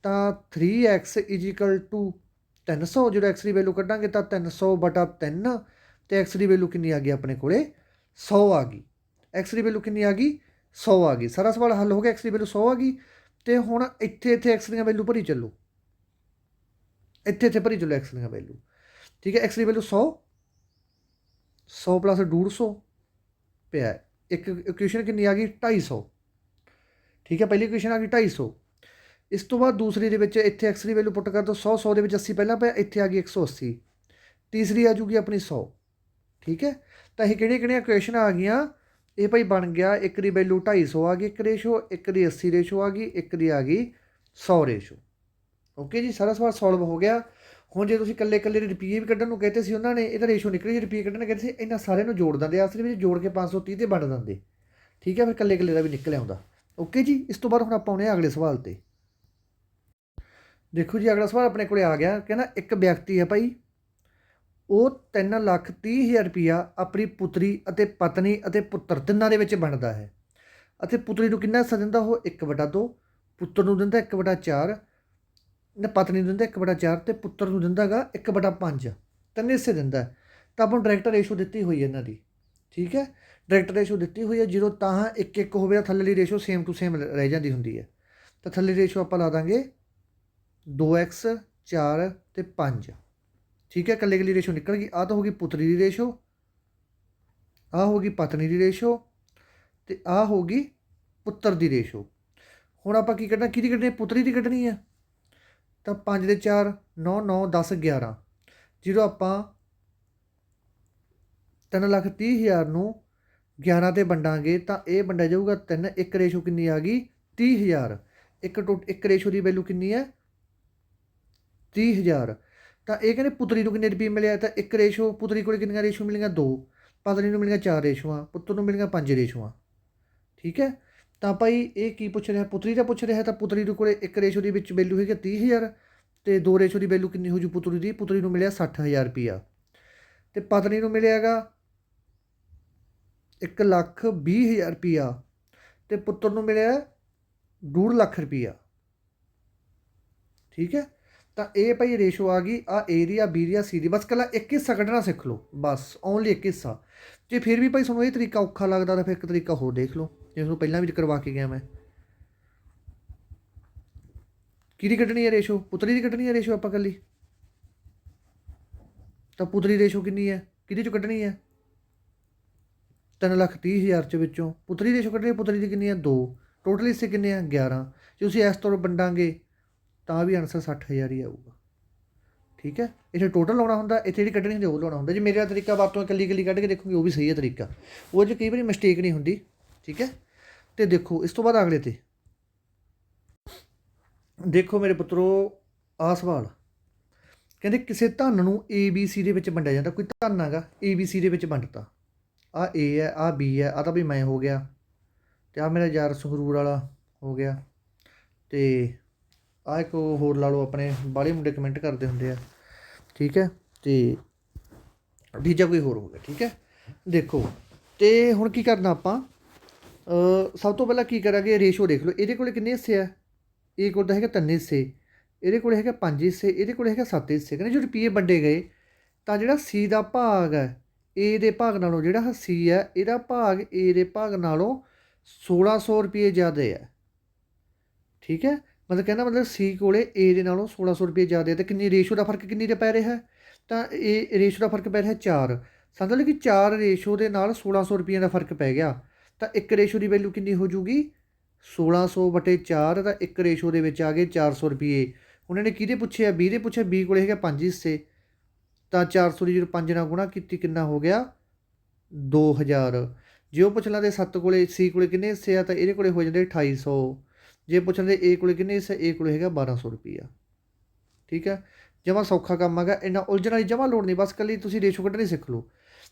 [SPEAKER 1] ਤਾਂ 3X ਇਜ਼ੀਕਲ ਟੂ 300। ਜਦੋਂ X ਦੀ ਵੈਲੂ ਕੱਢਾਂਗੇ ਤਾਂ 300/3, ਅਤੇ X ਦੀ ਵੈਲੂ ਕਿੰਨੀ ਆ ਗਈ ਆਪਣੇ ਕੋਲੇ, 100 ਆ ਗਈ। X ਦੀ ਵੈਲੂ ਕਿੰਨੀ ਆ ਗਈ, 100 ਆ ਗਈ। ਸਾਰਾ ਸਵਾਲ ਹੱਲ ਹੋ ਗਿਆ। X ਦੀ ਵੈਲੂ 100 ਆ ਗਈ, ਅਤੇ ਹੁਣ ਇੱਥੇ X ਦੀਆਂ ਵੈਲੂ ਭਰੀ ਚੱਲੋ, ਇੱਥੇ ਭਰੀ ਚੱਲੋ X ਦੀਆਂ ਵੈਲੂ। ਠੀਕ ਹੈ, X ਦੀ ਵੈਲੂ 100 ਪਲੱਸ 150 ਪਿਆ। ਇੱਕ ਇਕੁਏਸ਼ਨ ਕਿੰਨੀ ਆ ਗਈ, 250। ਠੀਕ ਹੈ, ਪਹਿਲੀ ਇਕੁਏਸ਼ਨ ਆ ਗਈ 250। ਇਸ ਤੋਂ ਬਾਅਦ ਦੂਸਰੀ ਦੇ ਵਿੱਚ ਇੱਥੇ X ਦੀ ਵੈਲੂ ਪੁੱਟ ਕਰ ਦਿਓ, 100 ਦੇ ਵਿੱਚ 80 ਪਹਿਲਾਂ ਪਿਆ, ਇੱਥੇ ਆ ਗਈ 180। ਤੀਸਰੀ ਆ ਜੂਗੀ ਆਪਣੀ 100। ਠੀਕ ਹੈ, ਤਾਂ ਇਹ ਕਿਹੜੀਆਂ ਕਿਹੜੀਆਂ ਇਕੁਏਸ਼ਨ ਆ ਗਈਆਂ, ਇਹ ਭਾਈ ਬਣ ਗਿਆ। ਇੱਕ ਦੀ ਵੈਲੂ 250 ਆ ਗਈ, ਇੱਕ ਰੇਸ਼ੋ, ਇੱਕ ਦੀ 80 ਰੇਸ਼ੋ ਆ ਗਈ, ਇੱਕ ਦੀ ਆ ਗਈ 100 ਰੇਸ਼ੋ। ਓਕੇ ਜੀ, ਸਾਰਾ ਸਵਾਲ ਸੋਲਵ ਹੋ ਗਿਆ। ਹੁਣ ਜੇ ਤੁਸੀਂ ਇਕੱਲੇ ਇਕੱਲੇ ਰੁਪਈਏ ਵੀ ਕੱਢਣ ਨੂੰ ਕਹਿੰਦੇ ਸੀ ਉਹਨਾਂ ਨੇ, ਇਹਦਾ ਰੇਸ਼ੋ ਨਿਕਲੀ, ਰੁਪਈਏ ਕੱਢਣ ਕਹਿੰਦੇ ਸੀ, ਇਹਨਾਂ ਸਾਰਿਆਂ ਨੂੰ ਜੋੜ ਦਿੰਦੇ, ਅਸਲ ਵਿੱਚ ਜੋੜ ਕੇ 530 ਤੇ ਵੰਡ ਦਿੰਦੇ। ਠੀਕ ਹੈ, ਫਿਰ ਇਕੱਲੇ ਇਕੱਲੇ ਦਾ ਵੀ ਨਿਕਲ ਆਉਂਦਾ। ਓਕੇ ਜੀ, ਇਸ ਤੋਂ ਬਾਅਦ ਹੁਣ ਆਪਾਂ ਆਉਂਦੇ ਹਾਂ ਅਗਲੇ ਸਵਾਲ 'ਤੇ। ਦੇਖੋ ਜੀ, ਅਗਲਾ ਸਵਾਲ ਆਪਣੇ ਕੋਲ ਆ ਗਿਆ। ਕਹਿੰਦਾ ਇੱਕ ਵਿਅਕਤੀ ਹੈ ਭਾਈ, ਉਹ 3,30,000 ਰੁਪਈਆ ਆਪਣੀ ਪੁੱਤਰੀ ਅਤੇ ਪਤਨੀ ਅਤੇ ਪੁੱਤਰ ਤਿੰਨਾਂ ਦੇ ਵਿੱਚ ਵੰਡਦਾ ਹੈ, ਅਤੇ ਪੁੱਤਰੀ ਨੂੰ ਕਿੰਨਾ ਹਿੱਸਾ ਦਿੰਦਾ, ਉਹ 1/2, ਪੁੱਤਰ ਨੂੰ ਦਿੰਦਾ 1/4, ਪਤਨੀ ਨੂੰ ਦਿੰਦਾ 1/4, ਅਤੇ ਪੁੱਤਰ ਨੂੰ ਦਿੰਦਾ ਗਾ 1/5, ਤਿੰਨ ਹਿੱਸੇ ਦਿੰਦਾ। ਤਾਂ ਆਪਾਂ ਨੂੰ ਡਾਇਰੈਕਟ ਰੇਸ਼ੋ ਦਿੱਤੀ ਹੋਈ ਹੈ ਇਹਨਾਂ ਦੀ। ਠੀਕ ਹੈ, ਡਾਇਰੈਕਟ ਰੇਸ਼ੋ ਦਿੱਤੀ ਹੋਈ ਹੈ। ਜਦੋਂ ਤਾਂ 1-1 ਹੋਵੇ ਤਾਂ ਥੱਲੇ ਵਾਲੀ ਰੇਸ਼ੋ ਸੇਮ ਟੂ ਸੇਮ ਰਹਿ ਜਾਂਦੀ ਹੁੰਦੀ ਹੈ। ਤਾਂ ਥੱਲੇ ਰੇਸ਼ੋ ਆਪਾਂ ਲਾ ਦਾਂਗੇ 2x 4 ਤੇ 5। ਠੀਕ ਹੈ, ਇਕੱਲੇ ਇਕੱਲੀ ਰੇਸ਼ੋ ਨਿਕਲ ਗਈ। ਆਹ ਤਾਂ ਹੋ ਗਈ ਪੁੱਤਰੀ ਦੀ ਰੇਸ਼ੋ, ਆਹ ਹੋ ਗਈ ਪਤਨੀ ਦੀ ਰੇਸ਼ੋ, ਤੇ ਆਹ ਹੋ ਗਈ ਪੁੱਤਰ ਦੀ ਰੇਸ਼ੋ। ਹੁਣ ਆਪਾਂ ਕੀ ਕੱਢਣਾ, ਕਿਹਦੀ ਕੱਢਣੀ, ਪੁੱਤਰੀ ਦੀ ਕੱਢਣੀ ਹੈ। ਤਾਂ 5 ਦੇ 4 9 9 10 11। ਜਦੋਂ ਆਪਾਂ 3,30,000 ਨੂੰ 11 ਤੇ ਵੰਡਾਂਗੇ ਤਾਂ ਇਹ ਵੰਡਿਆ ਜਾਊਗਾ 3। ਇੱਕ ਰੇਸ਼ੋ ਕਿੰਨੀ ਆ ਗਈ, 30,000। ਇੱਕ ਰੇਸ਼ੋ ਦੀ ਵੈਲੂ ਕਿੰਨੀ ਹੈ, 30,000। ਤਾਂ ਇਹ ਕਹਿੰਦੇ ਪੁੱਤਰੀ ਨੂੰ ਕਿੰਨੇ ਰੁਪਏ ਮਿਲਿਆ, ਤਾਂ ਇੱਕ ਰੇਸ਼ੋ, ਪੁੱਤਰੀ ਕੋਲ ਕਿੰਨੀਆਂ ਰੇਸ਼ੋ ਮਿਲੀਆਂ, 2। ਪਤਨੀ ਨੂੰ ਮਿਲੀਆਂ 4 ਰੇਸ਼ੋਆਂ, ਪੁੱਤਰ ਨੂੰ ਮਿਲੀਆਂ 5 ਰੇਸ਼ੋਆਂ। ਠੀਕ ਹੈ, ਤਾਂ ਭਾਈ ਇਹ ਕੀ ਪੁੱਛ ਰਿਹਾ, ਪੁੱਤਰੀ ਦਾ ਪੁੱਛ ਰਿਹਾ। ਤਾਂ ਪੁੱਤਰੀ ਦੇ ਕੋਲ ਇੱਕ ਰੇਸ਼ੋ ਦੇ ਵਿੱਚ ਵੈਲੂ ਹੈਗੀ 30,000 ਤੇ 2 ਰੇਸ਼ੋ ਦੀ ਵੈਲੂ ਕਿੰਨੀ ਹੋ ਜੂ ਪੁੱਤਰੀ ਦੀ, ਪੁੱਤਰੀ ਨੂੰ ਮਿਲਿਆ 60,000 ਰੁਪਈਆ ਤੇ ਪਤਨੀ ਨੂੰ ਮਿਲਿਆ ਹੈਗਾ 1,20,000 ਰੁਪਈਆ ਤੇ ਪੁੱਤਰ ਨੂੰ ਮਿਲਿਆ 2 ਲੱਖ ਰੁਪਈਆ। ਠੀਕ ਹੈ, ਤਾਂ ਇਹ ਭਾਈ ਰੇਸ਼ੋ ਆ ਗਈ। ਆ ਏ ਦੀ, ਆ ਬੀ ਦੀ, ਆ ਸੀ ਦੀ। ਬਸ ਇਕੱਲਾ ਇੱਕ ਹਿੱਸਾ ਕੱਢਣਾ ਸਿੱਖ ਲਓ, ਬਸ ਓਨਲੀ ਇੱਕ ਹਿੱਸਾ। ਜੇ ਫਿਰ ਵੀ ਭਾਈ ਤੁਹਾਨੂੰ ਇਹ ਤਰੀਕਾ ਔਖਾ ਲੱਗਦਾ ਤਾਂ ਫਿਰ ਇੱਕ ਤਰੀਕਾ ਹੋਰ ਦੇਖ ਲਓ, ਜੇ ਤੁਹਾਨੂੰ ਪਹਿਲਾਂ ਵੀ ਕਰਵਾ ਕੇ ਗਿਆ ਮੈਂ। ਕਿਹਦੀ ਕੱਢਣੀ ਹੈ ਰੇਸ਼ੋ, ਪੁੱਤਰੀ ਦੀ ਕੱਢਣੀ ਹੈ ਰੇਸ਼ੋ ਆਪਾਂ ਇਕੱਲੀ। ਤਾਂ ਪੁੱਤਰੀ ਰੇਸ਼ੋ ਕਿੰਨੀ ਹੈ, ਕਿਹਦੇ ਚੋਂ ਕੱਢਣੀ ਹੈ, 3,30,000 ਚ ਵਿੱਚੋਂ ਪੁੱਤਰੀ ਰੇਸ਼ੋ ਕੱਢਣੀ ਹੈ। ਪੁੱਤਰੀ ਦੀ ਕਿੰਨੀ ਹੈ, 2। ਟੋਟਲ ਹਿੱਸੇ ਕਿੰਨੇ ਆ, 11। ਜੇ ਤੁਸੀਂ ਇਸ ਤੋਂ ਵੰਡਾਂਗੇ ਤਾਂ ਵੀ ਆਨਸਰ 60,000 ਹੀ ਆਊਗਾ। ਠੀਕ ਹੈ, ਇੱਥੇ ਟੋਟਲ ਲਾਉਣਾ ਹੁੰਦਾ, ਇੱਥੇ ਜਿਹੜੀ ਕੱਢਣੀ ਹੁੰਦੀ ਉਹ ਲਾਉਣਾ ਹੁੰਦਾ। ਜੇ ਮੇਰਾ ਤਰੀਕਾ ਵਰਤੋਂ ਇਕੱਲੀ ਇਕੱਲੀ ਕੱਢ ਕੇ ਦੇਖੋਗੇ ਉਹ ਵੀ ਸਹੀ ਹੈ ਤਰੀਕਾ, ਉਹ 'ਚ ਕਈ ਵਾਰੀ ਮਿਸਟੇਕ ਨਹੀਂ ਹੁੰਦੀ। ਠੀਕ ਹੈ, ਤੇ ਦੇਖੋ ਇਸ ਤੋਂ ਬਾਅਦ ਅਗਲੇ ਤੇ ਦੇਖੋ ਮੇਰੇ ਪੁੱਤਰੋ, ਆਹ ਸਵਾਲ ਕਹਿੰਦੇ ਕਿਸੇ ਧਨ ਨੂੰ ABC ਦੇ ਵਿੱਚ ਵੰਡਿਆ ਜਾਂਦਾ। ਕੋਈ ਧਨ ਹੈਗਾ ABC ਦੇ ਵਿੱਚ ਵੰਡਤਾ, ਆਹ A ਹੈ, ਆਹ B ਹੈ, ਆਹ ਤਾਂ ਵੀ ਮੈਂ ਹੋ ਗਿਆ, ਤੇ ਆਹ ਮੇਰਾ ਯਾਰ ਸੰਗਰੂਰ ਵਾਲਾ ਹੋ ਗਿਆ, ਤੇ ਆਹ ਇੱਕ ਹੋਰ ਲਾ ਲਓ, ਆਪਣੇ ਬਾਹਲੇ ਮੁੰਡੇ ਕਮੈਂਟ ਕਰਦੇ ਹੁੰਦੇ ਆ। ਠੀਕ ਹੈ, ਤੇ ਤੀਜਾ ਕੋਈ ਹੋਰ ਹੋ ਗਿਆ। ਠੀਕ ਹੈ, ਦੇਖੋ ਤੇ ਹੁਣ ਕੀ ਕਰਨਾ ਆਪਾਂ, ਸਭ ਤੋਂ ਪਹਿਲਾਂ ਕੀ ਕਰਾਂਗੇ, ਰੇਸ਼ੋ ਦੇਖ ਲਓ। ਇਹਦੇ ਕੋਲ ਕਿੰਨੇ ਹਿੱਸੇ ਆ, ਇਹ ਕੋਲ ਤਾਂ ਹੈਗਾ 3 ਹਿੱਸੇ, ਇਹਦੇ ਕੋਲ ਹੈਗਾ 5 ਹਿੱਸੇ, ਇਹਦੇ ਕੋਲ ਹੈਗਾ 7 ਹਿੱਸੇ। ਕਹਿੰਦੇ ਜੋ ਰੁਪਈਏ ਵੰਡੇ ਗਏ ਤਾਂ ਜਿਹੜਾ ਸੀ ਦਾ ਭਾਗ ਹੈ ਏ ਦੇ ਭਾਗ ਨਾਲੋਂ, ਜਿਹੜਾ ਸੀ ਹੈ ਇਹਦਾ ਭਾਗ ਏ ਦੇ ਭਾਗ ਨਾਲੋਂ 1,600 ਰੁਪਏ ਜ਼ਿਆਦਾ ਹੈ। ਠੀਕ ਹੈ, ਮਤਲਬ ਕਹਿੰਦਾ ਮਤਲਬ ਸੀ ਕੋਲੇ ਏ ਦੇ ਨਾਲੋਂ 1,600 ਰੁਪਏ ਜ਼ਿਆਦਾ ਹੈ। ਅਤੇ ਕਿੰਨੀ ਰੇਸ਼ੋ ਦਾ ਫਰਕ ਕਿੰਨੀ ਦਾ ਪੈ ਰਿਹਾ, ਤਾਂ ਇਹ ਰੇਸ਼ੋ ਦਾ ਫਰਕ ਪੈ ਰਿਹਾ 4। ਸਮਝ ਲਓ ਕਿ 4 ਰੇਸ਼ੋ ਦੇ ਨਾਲ 1,600 ਰੁਪਏ ਦਾ ਫਰਕ ਪੈ ਗਿਆ। ਤਾਂ ਇੱਕ ਰੇਸ਼ੋ ਦੀ ਵੈਲੂ ਕਿੰਨੀ ਹੋ ਜੂਗੀ, 1,600/4। ਤਾਂ ਇੱਕ ਰੇਸ਼ੋ ਦੇ ਵਿੱਚ ਆ ਗਏ 400 ਰੁਪਏ। ਉਹਨਾਂ ਨੇ ਕਿਹਦੇ ਪੁੱਛਿਆ, 20 ਦੇ ਪੁੱਛਿਆ, 20 ਕੋਲ ਹੈਗਾ 5 ਹਿੱਸੇ। ਤਾਂ 400 ਦੀ ਜਦੋਂ 5 ਨਾਲ ਗੁਣਾ ਕੀਤੀ ਕਿੰਨਾ ਹੋ ਗਿਆ, 2,000। ਜੇ ਉਹ ਪੁੱਛ ਲੈਂਦੇ 7 ਕੋਲੇ, ਸੀ ਕੋਲੇ ਕਿੰਨੇ ਹਿੱਸੇ ਆ, ਤਾਂ ਇਹਦੇ ਕੋਲੇ ਹੋ ਜਾਂਦੇ 2,800। ਜੇ ਪੁੱਛ ਲੈਂਦੇ ਏ ਕੋਲੇ ਕਿੰਨੇ ਹਿੱਸੇ, ਏ ਕੋਲੇ ਹੈਗਾ 1,200 ਰੁਪਈਆ। ਠੀਕ ਹੈ, ਜਮਾ ਸੌਖਾ ਕੰਮ ਹੈਗਾ, ਇੰਨਾ ਉਲਝਣ ਵਾਲੀ ਜਮਾ ਲੋੜ ਨਹੀਂ, ਬਸ ਇਕੱਲੀ ਤੁਸੀਂ ਰੇਸ਼ੋ ਕੱਢਣੀ ਸਿੱਖ ਲਓ।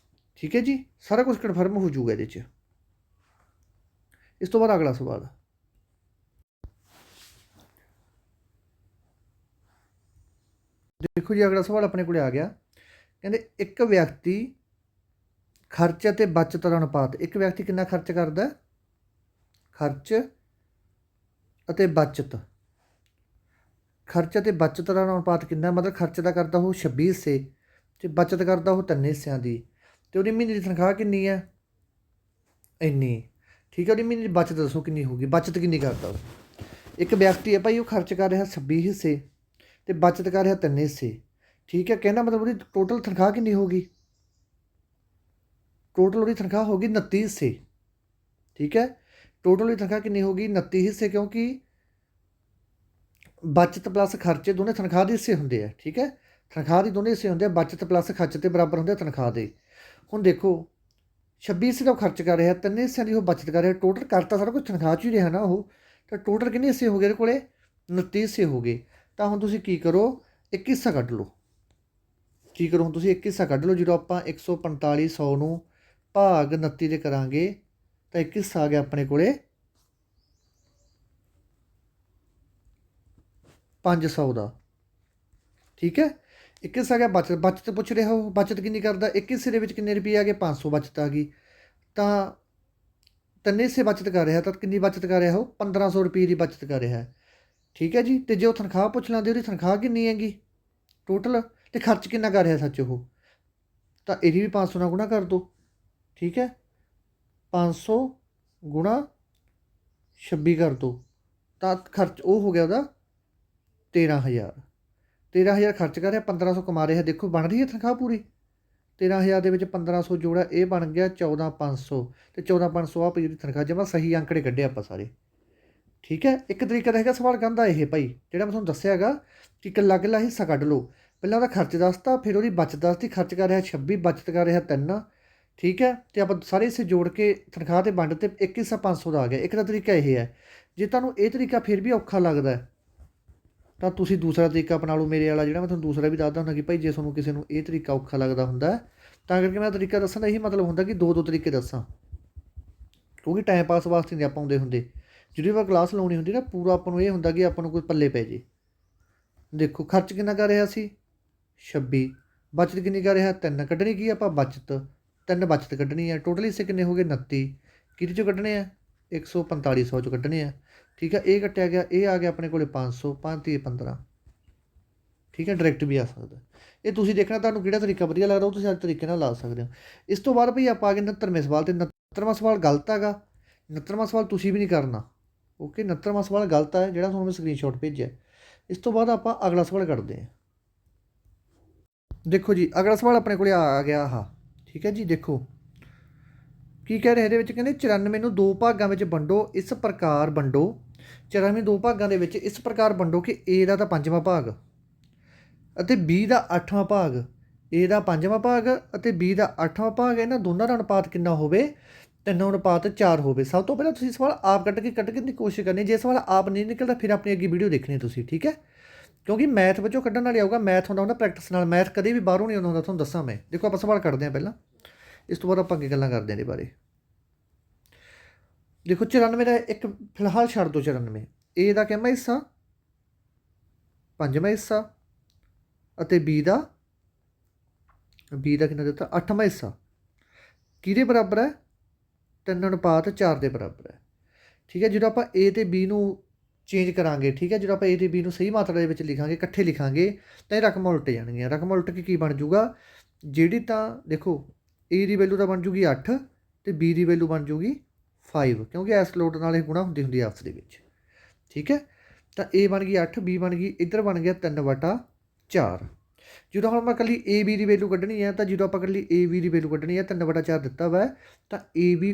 [SPEAKER 1] ਠੀਕ ਹੈ ਜੀ, ਸਾਰਾ ਕੁਝ ਕਨਫਰਮ ਹੋ ਜਾਊਗਾ ਇਹਦੇ 'ਚ। ਇਸ ਤੋਂ ਬਾਅਦ ਅਗਲਾ ਸਵਾਲ ਦੇਖੋ ਜੀ। ਅਗਲਾ ਸਵਾਲ ਆਪਣੇ ਕੋਲ ਆ ਗਿਆ, ਕਹਿੰਦੇ ਇੱਕ ਵਿਅਕਤੀ ਖਰਚ ਅਤੇ ਬਚਤ ਦਾ ਅਨੁਪਾਤ। ਇੱਕ ਵਿਅਕਤੀ ਕਿੰਨਾ ਖਰਚ ਕਰਦਾ, ਖਰਚ ਅਤੇ ਬਚਤ, ਖਰਚ ਅਤੇ ਬਚਤ ਦਾ ਅਨੁਪਾਤ ਕਿੰਨਾ, ਮਤਲਬ ਖਰਚ ਦਾ ਕਰਦਾ ਉਹ 26 ਹਿੱਸੇ ਅਤੇ ਬਚਤ ਕਰਦਾ ਉਹ 3 ਹਿੱਸਿਆਂ ਦੀ। ਅਤੇ ਉਹਦੀ ਮਹੀਨੇ ਦੀ ਤਨਖਾਹ ਕਿੰਨੀ ਹੈ, ਇੰਨੀ। ਠੀਕ ਹੈ, ਉਹਦੀ ਮਹੀਨੇ ਦੀ ਬਚਤ ਦੱਸੋ ਕਿੰਨੀ ਹੋਊਗੀ, ਬਚਤ ਕਿੰਨੀ ਕਰਦਾ ਉਹ। ਇੱਕ ਵਿਅਕਤੀ ਹੈ ਭਾਈ, ਉਹ ਖਰਚ ਕਰ ਰਿਹਾ 26 ਹਿੱਸੇ ਅਤੇ ਬਚਤ ਕਰ ਰਿਹਾ 3 ਹਿੱਸੇ। ਠੀਕ ਹੈ, ਕਹਿੰਦਾ ਮਤਲਬ ਉਹਦੀ ਟੋਟਲ ਤਨਖਾਹ ਕਿੰਨੀ ਹੋਊਗੀ, ਟੋਟਲ ਉਹਦੀ ਤਨਖਾਹ ਹੋਊਗੀ 29 ਹਿੱਸੇ। ਠੀਕ ਹੈ, ਟੋਟਲ ਉਹਦੀ ਤਨਖਾਹ ਕਿੰਨੀ ਹੋਊਗੀ, 29 ਹਿੱਸੇ, ਕਿਉਂਕਿ ਬਚਤ ਪਲੱਸ ਖਰਚੇ ਦੋਨੇ ਤਨਖਾਹ ਦੇ ਹਿੱਸੇ ਹੁੰਦੇ ਆ। ਠੀਕ ਹੈ, ਤਨਖਾਹ ਦੇ ਦੋਨੇ ਹਿੱਸੇ ਹੁੰਦੇ ਆ, ਬਚਤ ਪਲੱਸ ਖਰਚ ਤੇ ਬਰਾਬਰ ਹੁੰਦੇ ਆ ਤਨਖਾਹ ਦੇ। ਹੁਣ ਦੇਖੋ 26 ਹਿੱਸੇ ਦਾ ਉਹ ਖਰਚ ਕਰ ਰਿਹਾ, 3 ਹਿੱਸਿਆਂ ਦੀ ਉਹ ਬਚਤ ਕਰ ਰਿਹਾ, ਟੋਟਲ ਕਰਤਾ ਸਾਰਾ ਕੁਝ ਤਨਖਾਹ 'ਚ ਹੀ ਰਿਹਾ ਨਾ ਉਹ। ਤਾਂ ਟੋਟਲ ਕਿੰਨੇ ਹਿੱਸੇ ਹੋ ਗਏ ਇਹਦੇ ਕੋਲੇ, 29 ਹਿੱਸੇ ਹੋ ਗਏ। ਤਾਂ ਹੁਣ ਤੁਸੀਂ ਕੀ ਕਰੋ, ਇੱਕ ਹਿੱਸਾ ਕੱਢ ਲਓ। ਕੀ ਕਰੋ ਹੁਣ ਤੁਸੀਂ, ਇੱਕ ਹਿੱਸਾ ਕੱਢ ਲਓ। ਜਦੋਂ ਆਪਾਂ 145 100 ਨੂੰ ਭਾਗ 29 ਦੇ ਕਰਾਂਗੇ ਤਾਂ ਇੱਕ ਹਿੱਸਾ ਆ ਗਿਆ ਆਪਣੇ ਕੋਲੇ 500 ਦਾ। ਠੀਕ ਹੈ, ਇੱਕ ਹਿੱਸਾ ਆ ਗਿਆ ਬਚਤ। ਬਚਤ ਪੁੱਛ ਰਿਹਾ ਉਹ, ਬਚਤ ਕਿੰਨੀ ਕਰਦਾ, ਇੱਕ ਹਿੱਸੇ ਦੇ ਵਿੱਚ ਕਿੰਨੇ ਰੁਪਏ ਆ ਗਏ, 500 ਬਚਤ ਆ ਗਈ। ਤਾਂ 3 ਹਿੱਸੇ ਬਚਤ ਕਰ ਰਿਹਾ, ਤਾਂ ਕਿੰਨੀ ਬਚਤ ਕਰ ਰਿਹਾ ਉਹ, 1,500 ਰੁਪਏ ਦੀ ਬਚਤ ਕਰ ਰਿਹਾ। ਠੀਕ ਹੈ ਜੀ, ਅਤੇ ਜੇ ਉਹ ਤਨਖਾਹ ਪੁੱਛ ਲੈਂਦੇ ਉਹਦੀ ਤਨਖਾਹ ਕਿੰਨੀ ਹੈਗੀ ਟੋਟਲ, ਅਤੇ ਖਰਚ ਕਿੰਨਾ ਕਰ ਰਿਹਾ ਸੱਚ ਉਹ, ਤਾਂ ਇਹਦੀ ਵੀ 500 ਨਾਲ ਗੁਣਾ ਕਰ ਦਿਓ। ਠੀਕ ਹੈ, 500 ਗੁਣਾ 26 ਕਰ ਦਿਓ ਤਾਂ ਖਰਚ ਉਹ ਹੋ ਗਿਆ ਉਹਦਾ 13,000। 13,000 ਖਰਚ ਕਰ ਰਿਹਾ, 1,500 ਕਮਾ ਰਿਹਾ। ਦੇਖੋ ਬਣ ਰਹੀ ਹੈ ਤਨਖਾਹ ਪੂਰੀ। 13,000 ਦੇ ਵਿੱਚ 1,500 ਜੋੜਾ, ਇਹ ਬਣ ਗਿਆ 14,500 ਅਤੇ 14,500 ਆਹ ਜਿਹੜੀ ਤਨਖਾਹ ਜਮਾ ਸਹੀ ਅੰਕੜੇ ਕੱਢੇ ਆਪਾਂ ਸਾਰੇ। ਠੀਕ ਹੈ, ਇੱਕ ਤਰੀਕਾ ਤਾਂ ਹੈਗਾ ਸਵਾਲ ਕਰਨ ਦਾ ਇਹ ਭਾਈ, ਜਿਹੜਾ ਮੈਂ ਤੁਹਾਨੂੰ ਦੱਸਿਆ ਹੈਗਾ ਕਿ ਇਕੱਲਾ ਇਕੱਲਾ ਹਿੱਸਾ ਕੱਢ ਲਓ। ਪਹਿਲਾਂ ਉਹਦਾ ਖਰਚ ਦੱਸਤਾ, ਫਿਰ ਉਹਦੀ ਬਚਤ ਦੱਸਤੀ। ਖਰਚ ਕਰ ਰਿਹਾ 26, ਬਚਤ ਕਰ ਰਿਹਾ 3। ਠੀਕ ਹੈ, ਅਤੇ ਆਪਾਂ ਸਾਰੇ ਹਿੱਸੇ ਜੋੜ ਕੇ ਤਨਖਾਹ 'ਤੇ ਵੰਡ ਤੇ ਇੱਕ ਹਿੱਸਾ 500 ਦਾ ਆ ਗਿਆ। ਇੱਕ ਦਾ ਤਰੀਕਾ ਇਹ ਹੈ। ਜੇ ਤੁਹਾਨੂੰ ਇਹ ਤਰੀਕਾ ਫਿਰ ਵੀ ਔਖਾ ਲੱਗਦਾ ਤਾਂ ਤੁਸੀਂ ਦੂਸਰਾ ਤਰੀਕਾ ਅਪਣਾ ਲਓ, ਮੇਰੇ ਵਾਲਾ ਜਿਹੜਾ ਮੈਂ ਤੁਹਾਨੂੰ ਦੂਸਰਾ ਵੀ ਦੱਸਦਾ ਹੁੰਦਾ ਕਿ ਭਾਈ ਜੇ ਤੁਹਾਨੂੰ ਕਿਸੇ ਨੂੰ ਇਹ ਤਰੀਕਾ ਔਖਾ ਲੱਗਦਾ ਹੁੰਦਾ, ਤਾਂ ਕਰਕੇ ਮੈਂ ਤਰੀਕਾ ਦੱਸਣ ਦਾ ਇਹੀ ਮਤਲਬ ਹੁੰਦਾ ਕਿ ਦੋ ਤਰੀਕੇ ਦੱਸਾਂ, ਕਿਉਂਕਿ ਟਾਈਮ ਪਾਸ ਵਾਸਤੇ ਨਹੀਂ ਆਪਾਂ ਆਉਂਦੇ ਹੁੰਦੇ। ਜਿਹੜੀ ਆਪਾਂ ਕਲਾਸ ਲਾਉਣੀ ਹੁੰਦੀ ਨਾ, ਪੂਰਾ ਆਪਾਂ ਨੂੰ ਇਹ ਹੁੰਦਾ ਕਿ ਆਪਾਂ ਨੂੰ ਕੋਈ ਪੱਲੇ ਪੈ ਜੇ। ਦੇਖੋ ਖਰਚ ਕਿੰਨਾ ਕਰ ਰਿਹਾ ਸੀ 26, ਬਚਤ ਕਿੰਨੀ ਕਰ ਰਿਹਾ 3। ਕੱਢਣੀ ਕੀ ਆਪਾਂ ਬਚਤ, 3 ਬਚਤ ਕੱਢਣੀ ਹੈ। ਟੋਟਲ ਹਿੱਸੇ ਕਿੰਨੇ ਹੋ ਗਏ 29। ਕਿਹਦੇ 'ਚੋਂ ਕੱਢਣੇ ਆ 145 ਚੋਂ ਕੱਢਣੇ ਆ। ਠੀਕ ਹੈ, ਇਹ ਕੱਟਿਆ ਗਿਆ, ਇਹ ਆ ਗਿਆ ਆਪਣੇ ਕੋਲ 500, 5 15। ਠੀਕ ਹੈ, ਡਾਇਰੈਕਟ ਵੀ ਆ ਸਕਦਾ। ਇਹ ਤੁਸੀਂ ਦੇਖਣਾ ਤੁਹਾਨੂੰ ਕਿਹੜਾ ਤਰੀਕਾ ਵਧੀਆ ਲੱਗਦਾ, ਉਹ ਤੁਸੀਂ ਅੱਜ ਤਰੀਕੇ ਨਾਲ ਲਾ ਸਕਦੇ ਹੋ। ਇਸ ਤੋਂ ਬਾਅਦ ਭਈ ਆਪਾਂ ਆ ਗਏ 69ਵੇਂ ਸਵਾਲ 'ਤੇ। 69ਵਾਂ ਸਵਾਲ ਗਲਤ ਹੈਗਾ। 69ਵਾਂ ਸਵਾਲ ਤੁਸੀਂ ਵੀ ਨਹੀਂ ਕਰਨਾ। ਓਕੇ, 69ਵਾਂ ਸਵਾਲ ਗਲਤ ਹੈ ਜਿਹੜਾ ਤੁਹਾਨੂੰ ਮੈਂ ਸਕਰੀਨਸ਼ਾਟ ਭੇਜਿਆ। ਇਸ ਤੋਂ ਬਾਅਦ ਆਪਾਂ ਅਗਲਾ ਸਵਾਲ ਕਰਦੇ ਹਾਂ। ਦੇਖੋ ਜੀ, ਅਗਲਾ ਸਵਾਲ ਆਪਣੇ ਕੋਲ ਆ ਗਿਆ ਆਹ। ਠੀਕ ਹੈ ਜੀ, ਦੇਖੋ ਕੀ ਕਹਿ ਰਿਹਾ ਇਹਦੇ ਵਿੱਚ, ਕਹਿੰਦੇ 94 ਨੂੰ 2 ਭਾਗਾਂ ਵਿੱਚ ਵੰਡੋ, ਇਸ ਪ੍ਰਕਾਰ ਵੰਡੋ। 94 2 ਭਾਗਾਂ ਦੇ ਵਿੱਚ ਇਸ ਪ੍ਰਕਾਰ ਵੰਡੋ ਕਿ A ਦਾ ਤਾਂ 5ਵਾਂ ਭਾਗ ਅਤੇ B ਦਾ 8ਵਾਂ ਭਾਗ। A ਦਾ 5ਵਾਂ ਭਾਗ ਅਤੇ B ਦਾ 8ਵਾਂ ਭਾਗ, ਇਹਨਾਂ ਦੋਨਾਂ ਦਾ ਅਨੁਪਾਤ ਕਿੰਨਾ ਹੋਵੇ 3:4 ਹੋਵੇ। ਸਭ ਤੋਂ ਪਹਿਲਾਂ ਤੁਸੀਂ ਸਵਾਲ ਆਪ ਕੱਢਣ ਦੀ ਕੋਸ਼ਿਸ਼ ਕਰਨੀ। ਜੇ ਸਵਾਲ ਆਪ ਨਹੀਂ ਨਿਕਲਦਾ ਫਿਰ ਆਪਣੀ ਅੱਗੇ ਵੀਡੀਓ ਦੇਖਣੀ ਤੁਸੀਂ। ਠੀਕ ਹੈ, ਕਿਉਂਕਿ ਮੈਥ ਵਿੱਚੋਂ ਕੱਢਣ ਨਾਲ ਆਊਗਾ। ਮੈਥ ਹੁੰਦਾ ਪ੍ਰੈਕਟਿਸ ਨਾਲ, ਮੈਥ ਕਦੇ ਵੀ ਬਾਹਰੋਂ ਨਹੀਂ ਆਉਂਦਾ ਹੁੰਦਾ, ਤੁਹਾਨੂੰ ਦੱਸਾਂ ਮੈਂ। ਦੇਖੋ ਆਪਾਂ ਸਵਾਲ ਕੱਢਦੇ ਹਾਂ ਪਹਿਲਾਂ, ਇਸ ਤੋਂ ਬਾਅਦ ਆਪਾਂ ਅੱਗੇ ਗੱਲਾਂ ਕਰਦੇ ਹਾਂ ਇਹਦੇ ਬਾਰੇ। ਦੇਖੋ 94 ਦਾ ਇੱਕ ਫਿਲਹਾਲ ਛੱਡ ਦਿਓ। 94 A ਦਾ ਕਿੰਨਾ ਹਿੱਸਾ 5ਵਾਂ ਹਿੱਸਾ ਅਤੇ B ਦਾ ਕਿੰਨਾ ਦਿੱਤਾ 8ਵਾਂ ਹਿੱਸਾ। ਕਿਹਦੇ ਬਰਾਬਰ ਹੈ 3:4 ਦੇ ਬਰਾਬਰ ਹੈ। ਠੀਕ ਹੈ, ਜਦੋਂ ਆਪਾਂ A ਅਤੇ B ਨੂੰ ਚੇਂਜ ਕਰਾਂਗੇ, ਠੀਕ ਹੈ, ਜਦੋਂ ਆਪਾਂ A ਅਤੇ B ਨੂੰ ਸਹੀ ਮਾਤਰਾ ਦੇ ਵਿੱਚ ਲਿਖਾਂਗੇ, ਇਕੱਠੇ ਲਿਖਾਂਗੇ, ਤਾਂ ਇਹ ਰਕਮ ਉਲਟ ਜਾਣਗੀਆਂ। ਰਕਮ ਉਲਟ ਕੇ ਕੀ ਬਣ ਜੂਗਾ, ਜਿਹੜੀ ਤਾਂ ਦੇਖੋ A ਦੀ ਵੈਲੂ ਤਾਂ ਬਣ ਜੂਗੀ 8 ਅਤੇ B ਦੀ ਵੈਲੂ ਬਣ ਜੂਗੀ 5, ਕਿਉਂਕਿ ਇਸ ਲੋਟ ਨਾਲ ਇਹ ਗੁਣਾ ਹੁੰਦੀ ਆਪਸ ਦੇ ਵਿੱਚ। ਠੀਕ ਹੈ, ਤਾਂ A ਬਣ ਗਈ 8, B ਬਣ ਗਈ, ਇੱਧਰ ਬਣ ਗਿਆ 3/4। ਜਦੋਂ ਹੁਣ ਮੈਂ ਇਕੱਲੀ A B ਦੀ ਵੈਲੂ ਕੱਢਣੀ ਹੈ, ਤਾਂ ਜਦੋਂ ਆਪਾਂ ਇਕੱਲੀ A B ਦੀ ਵੈਲੂ ਕੱਢਣੀ ਹੈ 3/4 ਦਿੱਤਾ ਵਾ, ਤਾਂ A B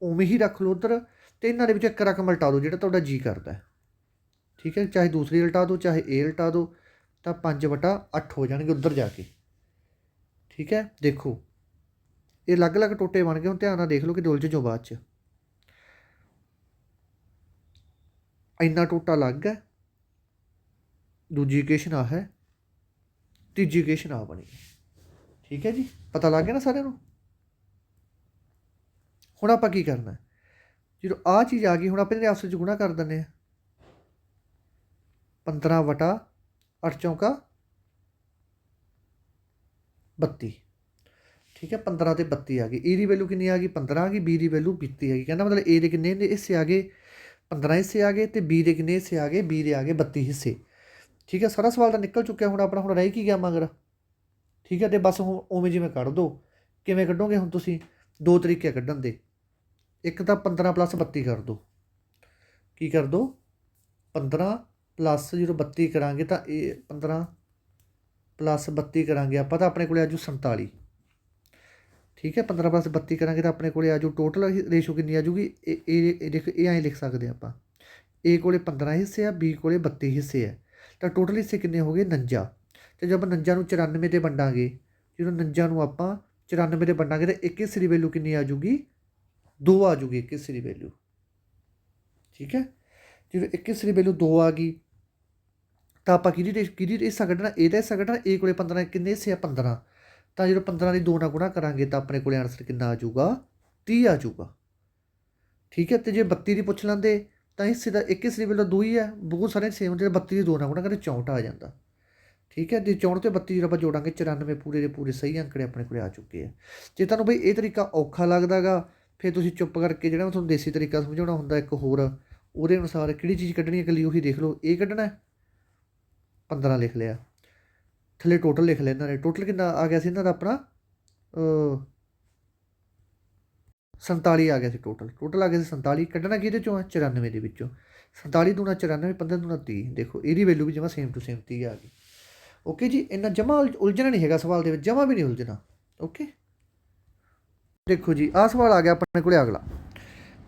[SPEAKER 1] ਉਵੇਂ ਹੀ ਰੱਖ ਲਓ ਉੱਧਰ, ਅਤੇ ਇਹਨਾਂ ਦੇ ਵਿੱਚ ਇੱਕ ਰਕਮ ਉਲਟਾ ਦਿਓ ਜਿਹੜਾ ਤੁਹਾਡਾ ਜੀ ਕਰਦਾ। ਠੀਕ ਹੈ, ਚਾਹੇ ਦੂਸਰੀ ਉਲਟਾ ਦਿਓ ਚਾਹੇ A ਉਲਟਾ ਦਿਓ, ਤਾਂ 5/8 ਹੋ ਜਾਣਗੇ ਉੱਧਰ ਜਾ ਕੇ। ਠੀਕ ਹੈ, ਦੇਖੋ ਇਹ ਅਲੱਗ-ਅਲੱਗ ਟੋਟੇ ਬਣ ਗਏ। ਹੁਣ ਧਿਆਨ ਨਾਲ ਦੇਖ ਲਓ ਕਿ ਉਲਝ ਜਾਓ ਬਾਅਦ 'ਚ। ਇੰਨਾ ਟੋਟਾ ਅਲੱਗ ਹੈ, ਦੂਜੀ ਇਕੁਏਸ਼ਨ ਆ ਹੈ, ਤੀਜੀ ਇਕੁਏਸ਼ਨ ਆ ਬਣੀ। ਠੀਕ ਹੈ ਜੀ, ਪਤਾ ਲੱਗ ਗਿਆ ਨਾ ਸਾਰਿਆਂ ਨੂੰ। ਹੁਣ ਆਪਾਂ ਕੀ ਕਰਨਾ, ਜਦੋਂ ਆਹ ਚੀਜ਼ ਆ ਗਈ, ਹੁਣ ਆਪਾਂ ਇਹਦੇ ਆਪਸ ਵਿੱਚ ਗੁਣਾ ਕਰ ਦਿੰਦੇ ਹਾਂ। 15/8 ਚੌਂਕਾ 32। ਠੀਕ ਹੈ, 15 ਅਤੇ 32 ਆ ਗਈ। A ਦੀ ਵੈਲੂ ਕਿੰਨੀ ਆ ਗਈ 15 ਆ ਗਈ, B ਦੀ ਵੈਲੂ 32 ਆ ਗਈ। ਕਹਿੰਦਾ ਮਤਲਬ A ਦੇ ਕਿੰਨੇ ਹਿੱਸੇ ਆ ਗਏ 15 ਹਿੱਸੇ ਆ ਗਏ, ਅਤੇ B ਦੇ ਕਿੰਨੇ ਹਿੱਸੇ ਆ ਗਏ, B ਦੇ ਆ ਗਏ 32 ਹਿੱਸੇ। ਠੀਕ ਹੈ, ਸਾਰਾ ਸਵਾਲ ਤਾਂ ਨਿਕਲ ਚੁੱਕਿਆ। ਹੁਣ ਆਪਣਾ ਹੁਣ ਰਹਿ ਕੀ ਗਿਆ ਮਗਰ। ਠੀਕ ਹੈ, ਅਤੇ ਬਸ ਹੁਣ ਉਵੇਂ ਜਿਵੇਂ ਕੱਢ ਦਿਓ। ਕਿਵੇਂ ਕੱਢੋਗੇ ਹੁਣ ਤੁਸੀਂ, ਦੋ ਤਰੀਕੇ ਕੱਢਣ ਦੇ। ਇੱਕ ਤਾਂ 15 + 32 ਕਰ ਦਿਓ। ਕੀ ਕਰ ਦਿਓ 15 + ਜਦੋਂ 32 ਕਰਾਂਗੇ ਤਾਂ ਇਹ 15 + 32 ਕਰਾਂਗੇ ਆਪਾਂ, ਤਾਂ ਆਪਣੇ ਕੋਲ ਆ ਜੂ 47। ਠੀਕ ਹੈ, 15 + 32 ਕਰਾਂਗੇ ਤਾਂ ਆਪਣੇ ਕੋਲ ਆ ਜੂ ਟੋਟਲ ਰੇਸ਼ੋ ਕਿੰਨੀ ਆ ਜੂਗੀ। ਇਹ ਐਂ ਲਿਖ ਸਕਦੇ ਆਪਾਂ, A ਕੋਲ 15 ਹਿੱਸੇ ਆ, B ਕੋਲ 32 ਹਿੱਸੇ ਆ, ਤਾਂ ਟੋਟਲ ਹਿੱਸੇ ਕਿੰਨੇ ਹੋ ਗਏ 49। ਅਤੇ ਜਦ ਆਪਾਂ 49 ਨੂੰ 94 'ਤੇ ਵੰਡਾਂਗੇ, ਜਦੋਂ 49 ਨੂੰ ਆਪਾਂ 94 'ਤੇ ਵੰਡਾਂਗੇ ਤਾਂ ਇੱਕ ਹਿੱਸੇ ਦੀ ਵੈਲੂ ਕਿੰਨੀ ਆ ਜੂਗੀ 2 ਆ ਜੂਗੀ ਇੱਕ ਹਿੱਸੇ ਦੀ ਵੈਲੂ। ਠੀਕ ਹੈ, ਜਦੋਂ ਇੱਕ ਹਿੱਸੇ ਦੀ ਵੈਲੂ 2 ਆ ਗਈ, ਤਾਂ ਆਪਾਂ ਕਿਹਦੀ ਹਿੱਸਾ ਕੱਢਣਾ, A ਦਾ ਹਿੱਸਾ ਕੱਢਣਾ। A ਕੋਲ 15 ਕਿੰਨੇ ਹਿੱਸੇ ਆ 15, ਤਾਂ ਜਦੋਂ 15 ਦੀ 2 ਨਾਲ ਗੁਣਾ ਕਰਾਂਗੇ ਤਾਂ ਆਪਣੇ ਕੋਲ ਆਨਸਰ ਕਿੰਨਾ ਆ ਜੂਗਾ 30 ਆ ਜੂਗਾ। ਠੀਕ ਹੈ, ਅਤੇ ਜੇ 32 ਦੀ ਪੁੱਛ ਲੈਂਦੇ ਤਾਂ ਹਿੱਸੇ ਦਾ ਇੱਕ ਹਿੱਸੇ ਦੀ ਵੈਲੂ 2 ਹੀ ਹੈ, ਬਹੁਤ ਸਾਰੇ ਸੇਮ ਜਿਹੜੇ 32 ਦੀ 2 ਨਾਲ ਗੁਣਾ ਕਰੇ 64 ਆ ਜਾਂਦਾ। ਠੀਕ ਹੈ, ਜੇ 64 ਅਤੇ 32 ਜਦੋਂ ਆਪਾਂ ਜੋੜਾਂਗੇ 94 ਪੂਰੇ ਦੇ ਪੂਰੇ ਸਹੀ ਅੰਕੜੇ ਆਪਣੇ ਕੋਲ ਆ ਚੁੱਕੇ ਆ। ਜੇ ਤੁਹਾਨੂੰ ਬਈ ਇਹ ਤਰੀਕਾ ਔਖਾ ਲੱਗਦਾ ਗਾ, ਫਿਰ ਤੁਸੀਂ ਚੁੱਪ ਕਰਕੇ ਜਿਹੜਾ ਮੈਂ ਤੁਹਾਨੂੰ ਦੇਸੀ ਤਰੀਕਾ ਸਮਝਾਉਣਾ ਹੁੰਦਾ ਇੱਕ ਹੋਰ, ਉਹਦੇ ਅਨੁਸਾਰ ਕਿਹੜੀ ਚੀਜ਼ ਕੱਢਣੀ ਹੈ ਇਕੱਲੀ ਉਹੀ ਦੇਖ ਲਓ। ਇਹ ਕੱਢਣਾ 15 ਲਿਖ ਲਿਆ, ਥੱਲੇ ਟੋਟਲ ਲਿਖ ਲਿਆ ਇਹਨਾਂ ਨੇ। ਟੋਟਲ ਕਿੰਨਾ ਆ ਗਿਆ ਸੀ ਇਹਨਾਂ ਦਾ ਆਪਣਾ 47 ਆ ਗਿਆ ਸੀ। ਟੋਟਲ ਆ ਗਿਆ ਸੀ 47। ਕੱਢਣਾ ਕਿਹਦੇ ਚੋਂ ਆ 94 ਦੇ ਵਿੱਚੋਂ। 47 दूना 94, 15 दूना 30। देखो ਇਹਦੀ ਵੈਲਿਊ ਵੀ ਜਮਾ ਸੇਮ ਟੂ ਸੇਮ 30 ਆ ਗਈ। ਓਕੇ ਜੀ, ਇੰਨਾ ਜਮਾ ਉਲਝਣਾ ਨਹੀਂ ਹੈਗਾ ਸਵਾਲ ਦੇ ਵਿੱਚ, ਜਮਾ ਵੀ ਨਹੀਂ ਉਲਝਣਾ। ਓਕੇ, ਦੇਖੋ ਜੀ ਆਹ ਸਵਾਲ ਆ ਗਿਆ ਆਪਣੇ ਕੋਲ ਅਗਲਾ,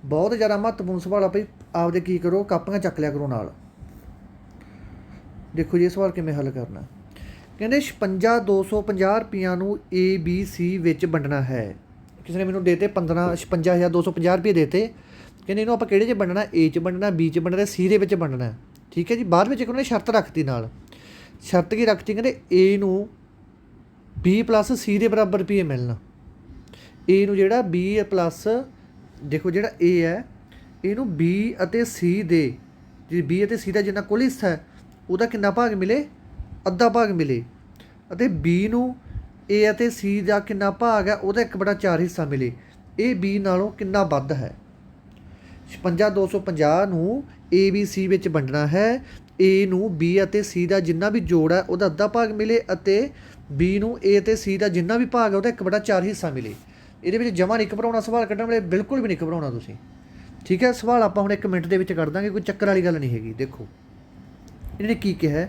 [SPEAKER 1] ਬਹੁਤ ਜ਼ਿਆਦਾ ਮਹੱਤਵਪੂਰਨ ਸਵਾਲ ਆ ਭਾਈ। ਆਪਦੇ ਕੀ ਕਰੋ, ਕਾਪੀਆਂ ਚੱਕ ਲਿਆ ਕਰੋ ਨਾਲ। ਦੇਖੋ ਜੀ ਇਹ ਸਵਾਲ ਕਿਵੇਂ ਹੱਲ ਕਰਨਾ। ਕਹਿੰਦੇ 56,250 ਰੁਪਈਆਂ ਨੂੰ ABC ਵਿੱਚ ਵੰਡਣਾ ਹੈ। ਕਿਸੇ ਨੇ ਮੈਨੂੰ ਦੇਤੇ 56,250 ਰੁਪਏ ਦੇਤੇ, ਕਹਿੰਦੇ ਇਹਨੂੰ ਆਪਾਂ ਕਿਹੜੇ 'ਚ ਵੰਡਣਾ, A 'ਚ ਵੰਡਣਾ, B 'ਚ ਵੰਡਣਾ, C ਦੇ ਵਿੱਚ ਵੰਡਣਾ। ਠੀਕ ਹੈ ਜੀ, ਬਾਅਦ ਵਿੱਚ ਉਹਨਾਂ ਨੇ ਸ਼ਰਤ ਰੱਖਤੀ ਨਾਲ। ਸ਼ਰਤ ਕੀ ਰੱਖਤੀ, ਕਹਿੰਦੇ A ਨੂੰ B ਪਲੱਸ C ਦੇ ਬਰਾਬਰ ਰੁਪਏ ਮਿਲਣਾ। A ਨੂੰ ਜਿਹੜਾ B ਪਲੱਸ, ਦੇਖੋ ਜਿਹੜਾ A ਹੈ ਇਹਨੂੰ B ਅਤੇ C ਦੇ, ਜੇ B ਅਤੇ C ਦਾ ਜਿੰਨਾ ਕੁੱਲ ਹਿੱਸਾ ਹੈ ਉਹਦਾ ਕਿੰਨਾ ਭਾਗ ਮਿਲੇ, ਅੱਧਾ ਭਾਗ ਮਿਲੇ। ਅਤੇ B ਨੂੰ A ਅਤੇ C ਦਾ ਕਿੰਨਾ ਭਾਗ ਹੈ ਉਹਦਾ 1/4 ਹਿੱਸਾ ਮਿਲੇ। ਇਹ B ਨਾਲੋਂ ਕਿੰਨਾ ਵੱਧ ਹੈ। 56,250 ਨੂੰ ABC ਵਿੱਚ ਵੰਡਣਾ ਹੈ। A ਨੂੰ B ਅਤੇ C ਦਾ ਜਿੰਨਾ ਵੀ ਜੋੜ ਹੈ ਉਹਦਾ ਅੱਧਾ ਭਾਗ ਮਿਲੇ ਅਤੇ B ਨੂੰ A ਅਤੇ C ਦਾ ਜਿੰਨਾ ਵੀ ਭਾਗ ਹੈ ਉਹਦਾ 1/4 ਹਿੱਸਾ ਮਿਲੇ। ਇਹਦੇ ਵਿੱਚ ਜਮਾ ਨਹੀਂ ਘਬਰਾਉਣਾ, ਸਵਾਲ ਕੱਢਣ ਵੇਲੇ ਬਿਲਕੁਲ ਵੀ ਨਹੀਂ ਘਬਰਾਉਣਾ ਤੁਸੀਂ। ਠੀਕ ਹੈ, ਸਵਾਲ ਆਪਾਂ ਹੁਣ 1 ਮਿੰਟ ਦੇ ਵਿੱਚ ਕੱਢ ਦਾਂਗੇ, ਕੋਈ ਚੱਕਰ ਵਾਲੀ ਗੱਲ ਨਹੀਂ ਹੈਗੀ। ਦੇਖੋ ਇਹਨੇ ਕੀ ਕਿਹਾ,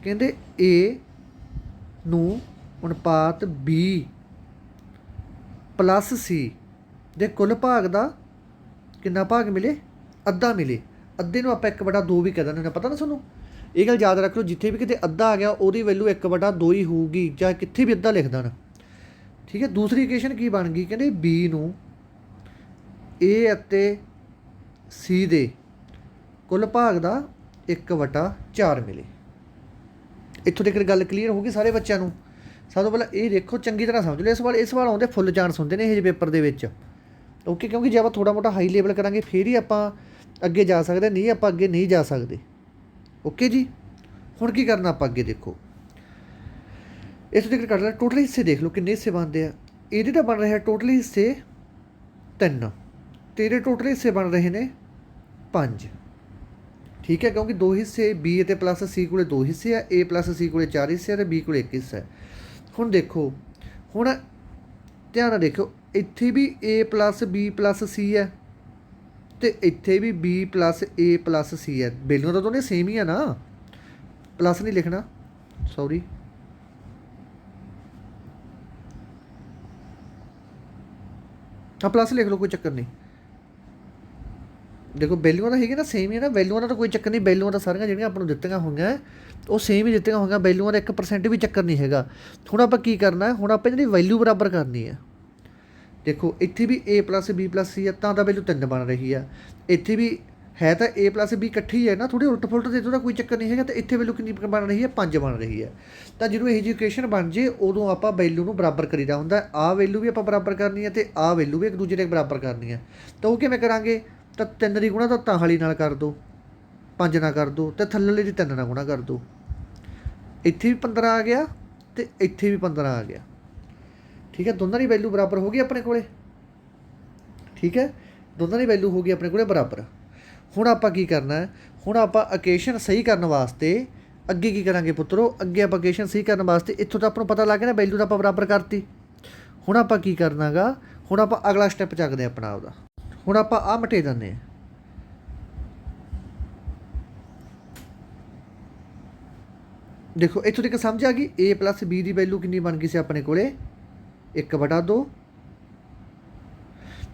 [SPEAKER 1] ਕਹਿੰਦੇ A ਨੂੰ ਅਨੁਪਾਤ B ਪਲੱਸ C ਦੇ ਕੁੱਲ ਭਾਗ ਦਾ ਕਿੰਨਾ ਭਾਗ ਮਿਲੇ, ਅੱਧਾ ਮਿਲੇ। ਅੱਧੇ ਨੂੰ ਆਪਾਂ 1/2 ਵੀ ਕਹਿ ਦਿੰਦੇ ਨੇ, ਪਤਾ ਨਾ ਤੁਹਾਨੂੰ। ਇਹ ਗੱਲ ਯਾਦ ਰੱਖ ਲਓ, ਜਿੱਥੇ ਵੀ ਕਿਤੇ ਅੱਧਾ ਆ ਗਿਆ ਉਹਦੀ ਵੈਲਿਊ 1/2 ਹੀ ਹੋਊਗੀ, ਚਾਹੇ ਕਿੱਥੇ ਵੀ ਅੱਧਾ ਲਿਖ ਦੇਣ। ਠੀਕ ਹੈ, ਦੂਸਰੀ ਇਕੁਏਸ਼ਨ ਕੀ ਬਣ ਗਈ, ਕਹਿੰਦੇ B ਨੂੰ A ਅਤੇ C ਦੇ ਕੁੱਲ ਭਾਗ ਦਾ 1/4 ਮਿਲੇ। ਇੱਥੋਂ ਤੱਕ ਗੱਲ ਕਲੀਅਰ ਹੋ ਗਈ ਸਾਰੇ ਬੱਚਿਆਂ ਨੂੰ। ਸਭ ਤੋਂ ਪਹਿਲਾਂ ਇਹ ਦੇਖੋ, ਚੰਗੀ ਤਰ੍ਹਾਂ ਸਮਝ ਲਓ ਇਹ ਸਵਾਲ ਆਉਂਦੇ ਫੁੱਲ ਚਾਂਸ ਹੁੰਦੇ ਨੇ ਇਹ ਜਿਹੇ ਪੇਪਰ ਦੇ ਵਿੱਚ। ਓਕੇ, ਕਿਉਂਕਿ ਜੇ ਆਪਾਂ ਥੋੜ੍ਹਾ ਮੋਟਾ ਹਾਈ ਲੈਵਲ ਕਰਾਂਗੇ ਫਿਰ ਹੀ ਆਪਾਂ ਅੱਗੇ ਜਾ ਸਕਦੇ, ਨਹੀਂ ਆਪਾਂ ਅੱਗੇ ਨਹੀਂ ਜਾ ਸਕਦੇ। ਓਕੇ ਜੀ, ਹੁਣ ਕੀ ਕਰਨਾ ਆਪਾਂ ਅੱਗੇ, ਦੇਖੋ ਇੱਥੋਂ ਤੱਕ ਕੱਢ ਲਿਆ। ਟੋਟਲ ਹਿੱਸੇ ਦੇਖ ਲਓ ਕਿੰਨੇ ਹਿੱਸੇ ਬਣਦੇ ਆ। ਇਹਦੇ ਤਾਂ ਬਣ ਰਿਹਾ ਟੋਟਲ ਹਿੱਸੇ 3, ਤੇਰੇ ਟੋਟਲ ਹਿੱਸੇ ਬਣ ਰਹੇ ਨੇ 5। ਠੀਕ ਹੈ, ਕਿਉਂਕਿ 2 ਹਿੱਸੇ B ਅਤੇ ਪਲੱਸ C ਕੋਲੇ 2 ਹਿੱਸੇ ਆ, A ਪਲੱਸ C ਕੋਲੇ 4 ਹਿੱਸੇ ਆ ਅਤੇ B ਕੋਲੇ 1 ਹਿੱਸਾ ਹੈ। ਹੁਣ ਦੇਖੋ, ਹੁਣ ਧਿਆਨ ਨਾਲ ਦੇਖੋ, ਇੱਥੇ ਵੀ A plus B plus C ਹੈ ਅਤੇ ਇੱਥੇ ਵੀ B plus A plus C ਹੈ। ਵੈਲਿਊਆਂ ਤਾਂ ਦੋਨੇ ਸੇਮ ਹੀ ਆ ਨਾ, ਪਲੱਸ ਨਹੀਂ ਲਿਖਣਾ, ਸੌਰੀ। ਹਾਂ ਪਲੱਸ ਲਿਖ ਲਓ, ਕੋਈ ਚੱਕਰ ਨਹੀਂ। ਦੇਖੋ ਵੈਲਿਊਆਂ ਤਾਂ ਹੈਗੀ ਨਾ ਸੇਮ ਹੀ ਹੈ ਨਾ, ਵੈਲਿਊਆਂ ਦਾ ਤਾਂ ਕੋਈ ਚੱਕਰ ਨਹੀਂ। ਵੈਲਿਊਆਂ ਤਾਂ ਸਾਰੀਆਂ ਜਿਹੜੀਆਂ ਆਪਾਂ ਨੂੰ ਦਿੱਤੀਆਂ ਹੋਈਆਂ ਉਹ ਸੇਮ ਹੀ ਦਿੱਤੀਆਂ ਹੋਈਆਂ, ਵੈਲਿਊਆਂ ਦਾ 1% ਵੀ ਚੱਕਰ ਨਹੀਂ ਹੈਗਾ। ਹੁਣ ਆਪਾਂ ਕੀ ਕਰਨਾ, ਹੁਣ ਆਪਾਂ ਜਿਹੜੀ ਵੈਲਿਊ ਬਰਾਬਰ ਕਰਨੀ ਹੈ। ਦੇਖੋ ਇੱਥੇ ਵੀ A plus B plus C ਹੈ ਤਾਂ ਵੈਲਿਊ 3 ਬਣ ਰਹੀ ਆ। ਇੱਥੇ ਵੀ ਹੈ ਤਾਂ A ਪਲੱਸ B ਇਕੱਠੀ ਹੈ ਨਾ, ਥੋੜ੍ਹੀ ਉਲਟ ਫੁਲਟ ਦੇ ਉਹਦਾ ਕੋਈ ਚੱਕਰ ਨਹੀਂ ਹੈਗਾ। ਤਾਂ ਇੱਥੇ ਵੈਲਿਊ ਕਿੰਨੀ ਬਣ ਰਹੀ ਹੈ, 5 ਬਣ ਰਹੀ ਹੈ। ਤਾਂ ਜਦੋਂ ਇਹ ਜਿਹੀ ਇਕੁਏਸ਼ਨ ਬਣ ਜੇ ਉਦੋਂ ਆਪਾਂ ਵੈਲਿਊ ਨੂੰ ਬਰਾਬਰ ਕਰੀਦਾ ਹੁੰਦਾ। ਆਹ ਵੈਲਿਊ ਵੀ ਆਪਾਂ ਬਰਾਬਰ ਕਰਨੀ ਹੈ ਅਤੇ ਆਹ ਵੈਲਿਊ ਵੀ ਇੱਕ ਦੂਜੇ ਦੇ ਬਰਾਬਰ ਕਰਨੀ ਹੈ। ਤਾਂ ਉਹ ਕਿਵੇਂ ਕਰਾਂਗੇ, ਤਾਂ 3 ਦੀ ਗੁਣਾ ਤਾਂ ਤਾਂਹਲੀ ਨਾਲ ਕਰ ਦਿਓ, 5 ਨਾਲ ਕਰ ਦਿਓ, ਅਤੇ ਥੱਲੇ ਦੀ 3 ਨਾਲ ਗੁਣਾ ਕਰ ਦਿਓ। ਇੱਥੇ ਵੀ 15 ਆ ਗਿਆ ਅਤੇ ਇੱਥੇ ਵੀ 15 ਆ ਗਿਆ। ਠੀਕ ਹੈ, ਦੋਨਾਂ ਦੀ ਵੈਲਿਊ ਬਰਾਬਰ ਹੋ ਗਈ ਆਪਣੇ ਕੋਲੇ। ਠੀਕ ਹੈ, ਦੋਨਾਂ ਦੀ ਵੈਲਿਊ ਹੋ ਗਈ ਆਪਣੇ ਕੋਲੇ ਬਰਾਬਰ। ਹੁਣ ਆਪਾਂ ਕੀ ਕਰਨਾ ਹੈ, ਹੁਣ ਆਪਾਂ ਇਕੁਏਸ਼ਨ ਸਹੀ ਕਰਨ ਵਾਸਤੇ ਅੱਗੇ ਕੀ ਕਰਾਂਗੇ ਪੁੱਤਰੋ, ਅੱਗੇ ਆਪਾਂ ਇਕੁਏਸ਼ਨ ਸਹੀ ਕਰਨ ਵਾਸਤੇ ਇੱਥੋਂ ਤਾਂ ਆਪਾਂ ਨੂੰ ਪਤਾ ਲੱਗ ਗਿਆ ਨਾ ਵੈਲਿਊ ਤਾਂ ਆਪਾਂ ਬਰਾਬਰ ਕਰਤੀ। ਹੁਣ ਆਪਾਂ ਕੀ ਕਰਨਾ ਗਾ, ਹੁਣ ਆਪਾਂ ਅਗਲਾ ਸਟੈਪ ਚੱਕਦੇ ਹਾਂ ਆਪਣਾ ਉਹਦਾ। ਹੁਣ ਆਪਾਂ ਆਹ ਮਿਟੇ ਦਿੰਦੇ ਹਾਂ। ਦੇਖੋ ਇੱਥੋਂ ਤੱਕ ਸਮਝ ਆ ਗਈ। A plus B the value ਕਿੰਨੀ ਬਣ ਗਈ ਸੀ ਆਪਣੇ ਕੋਲੇ, 1/2।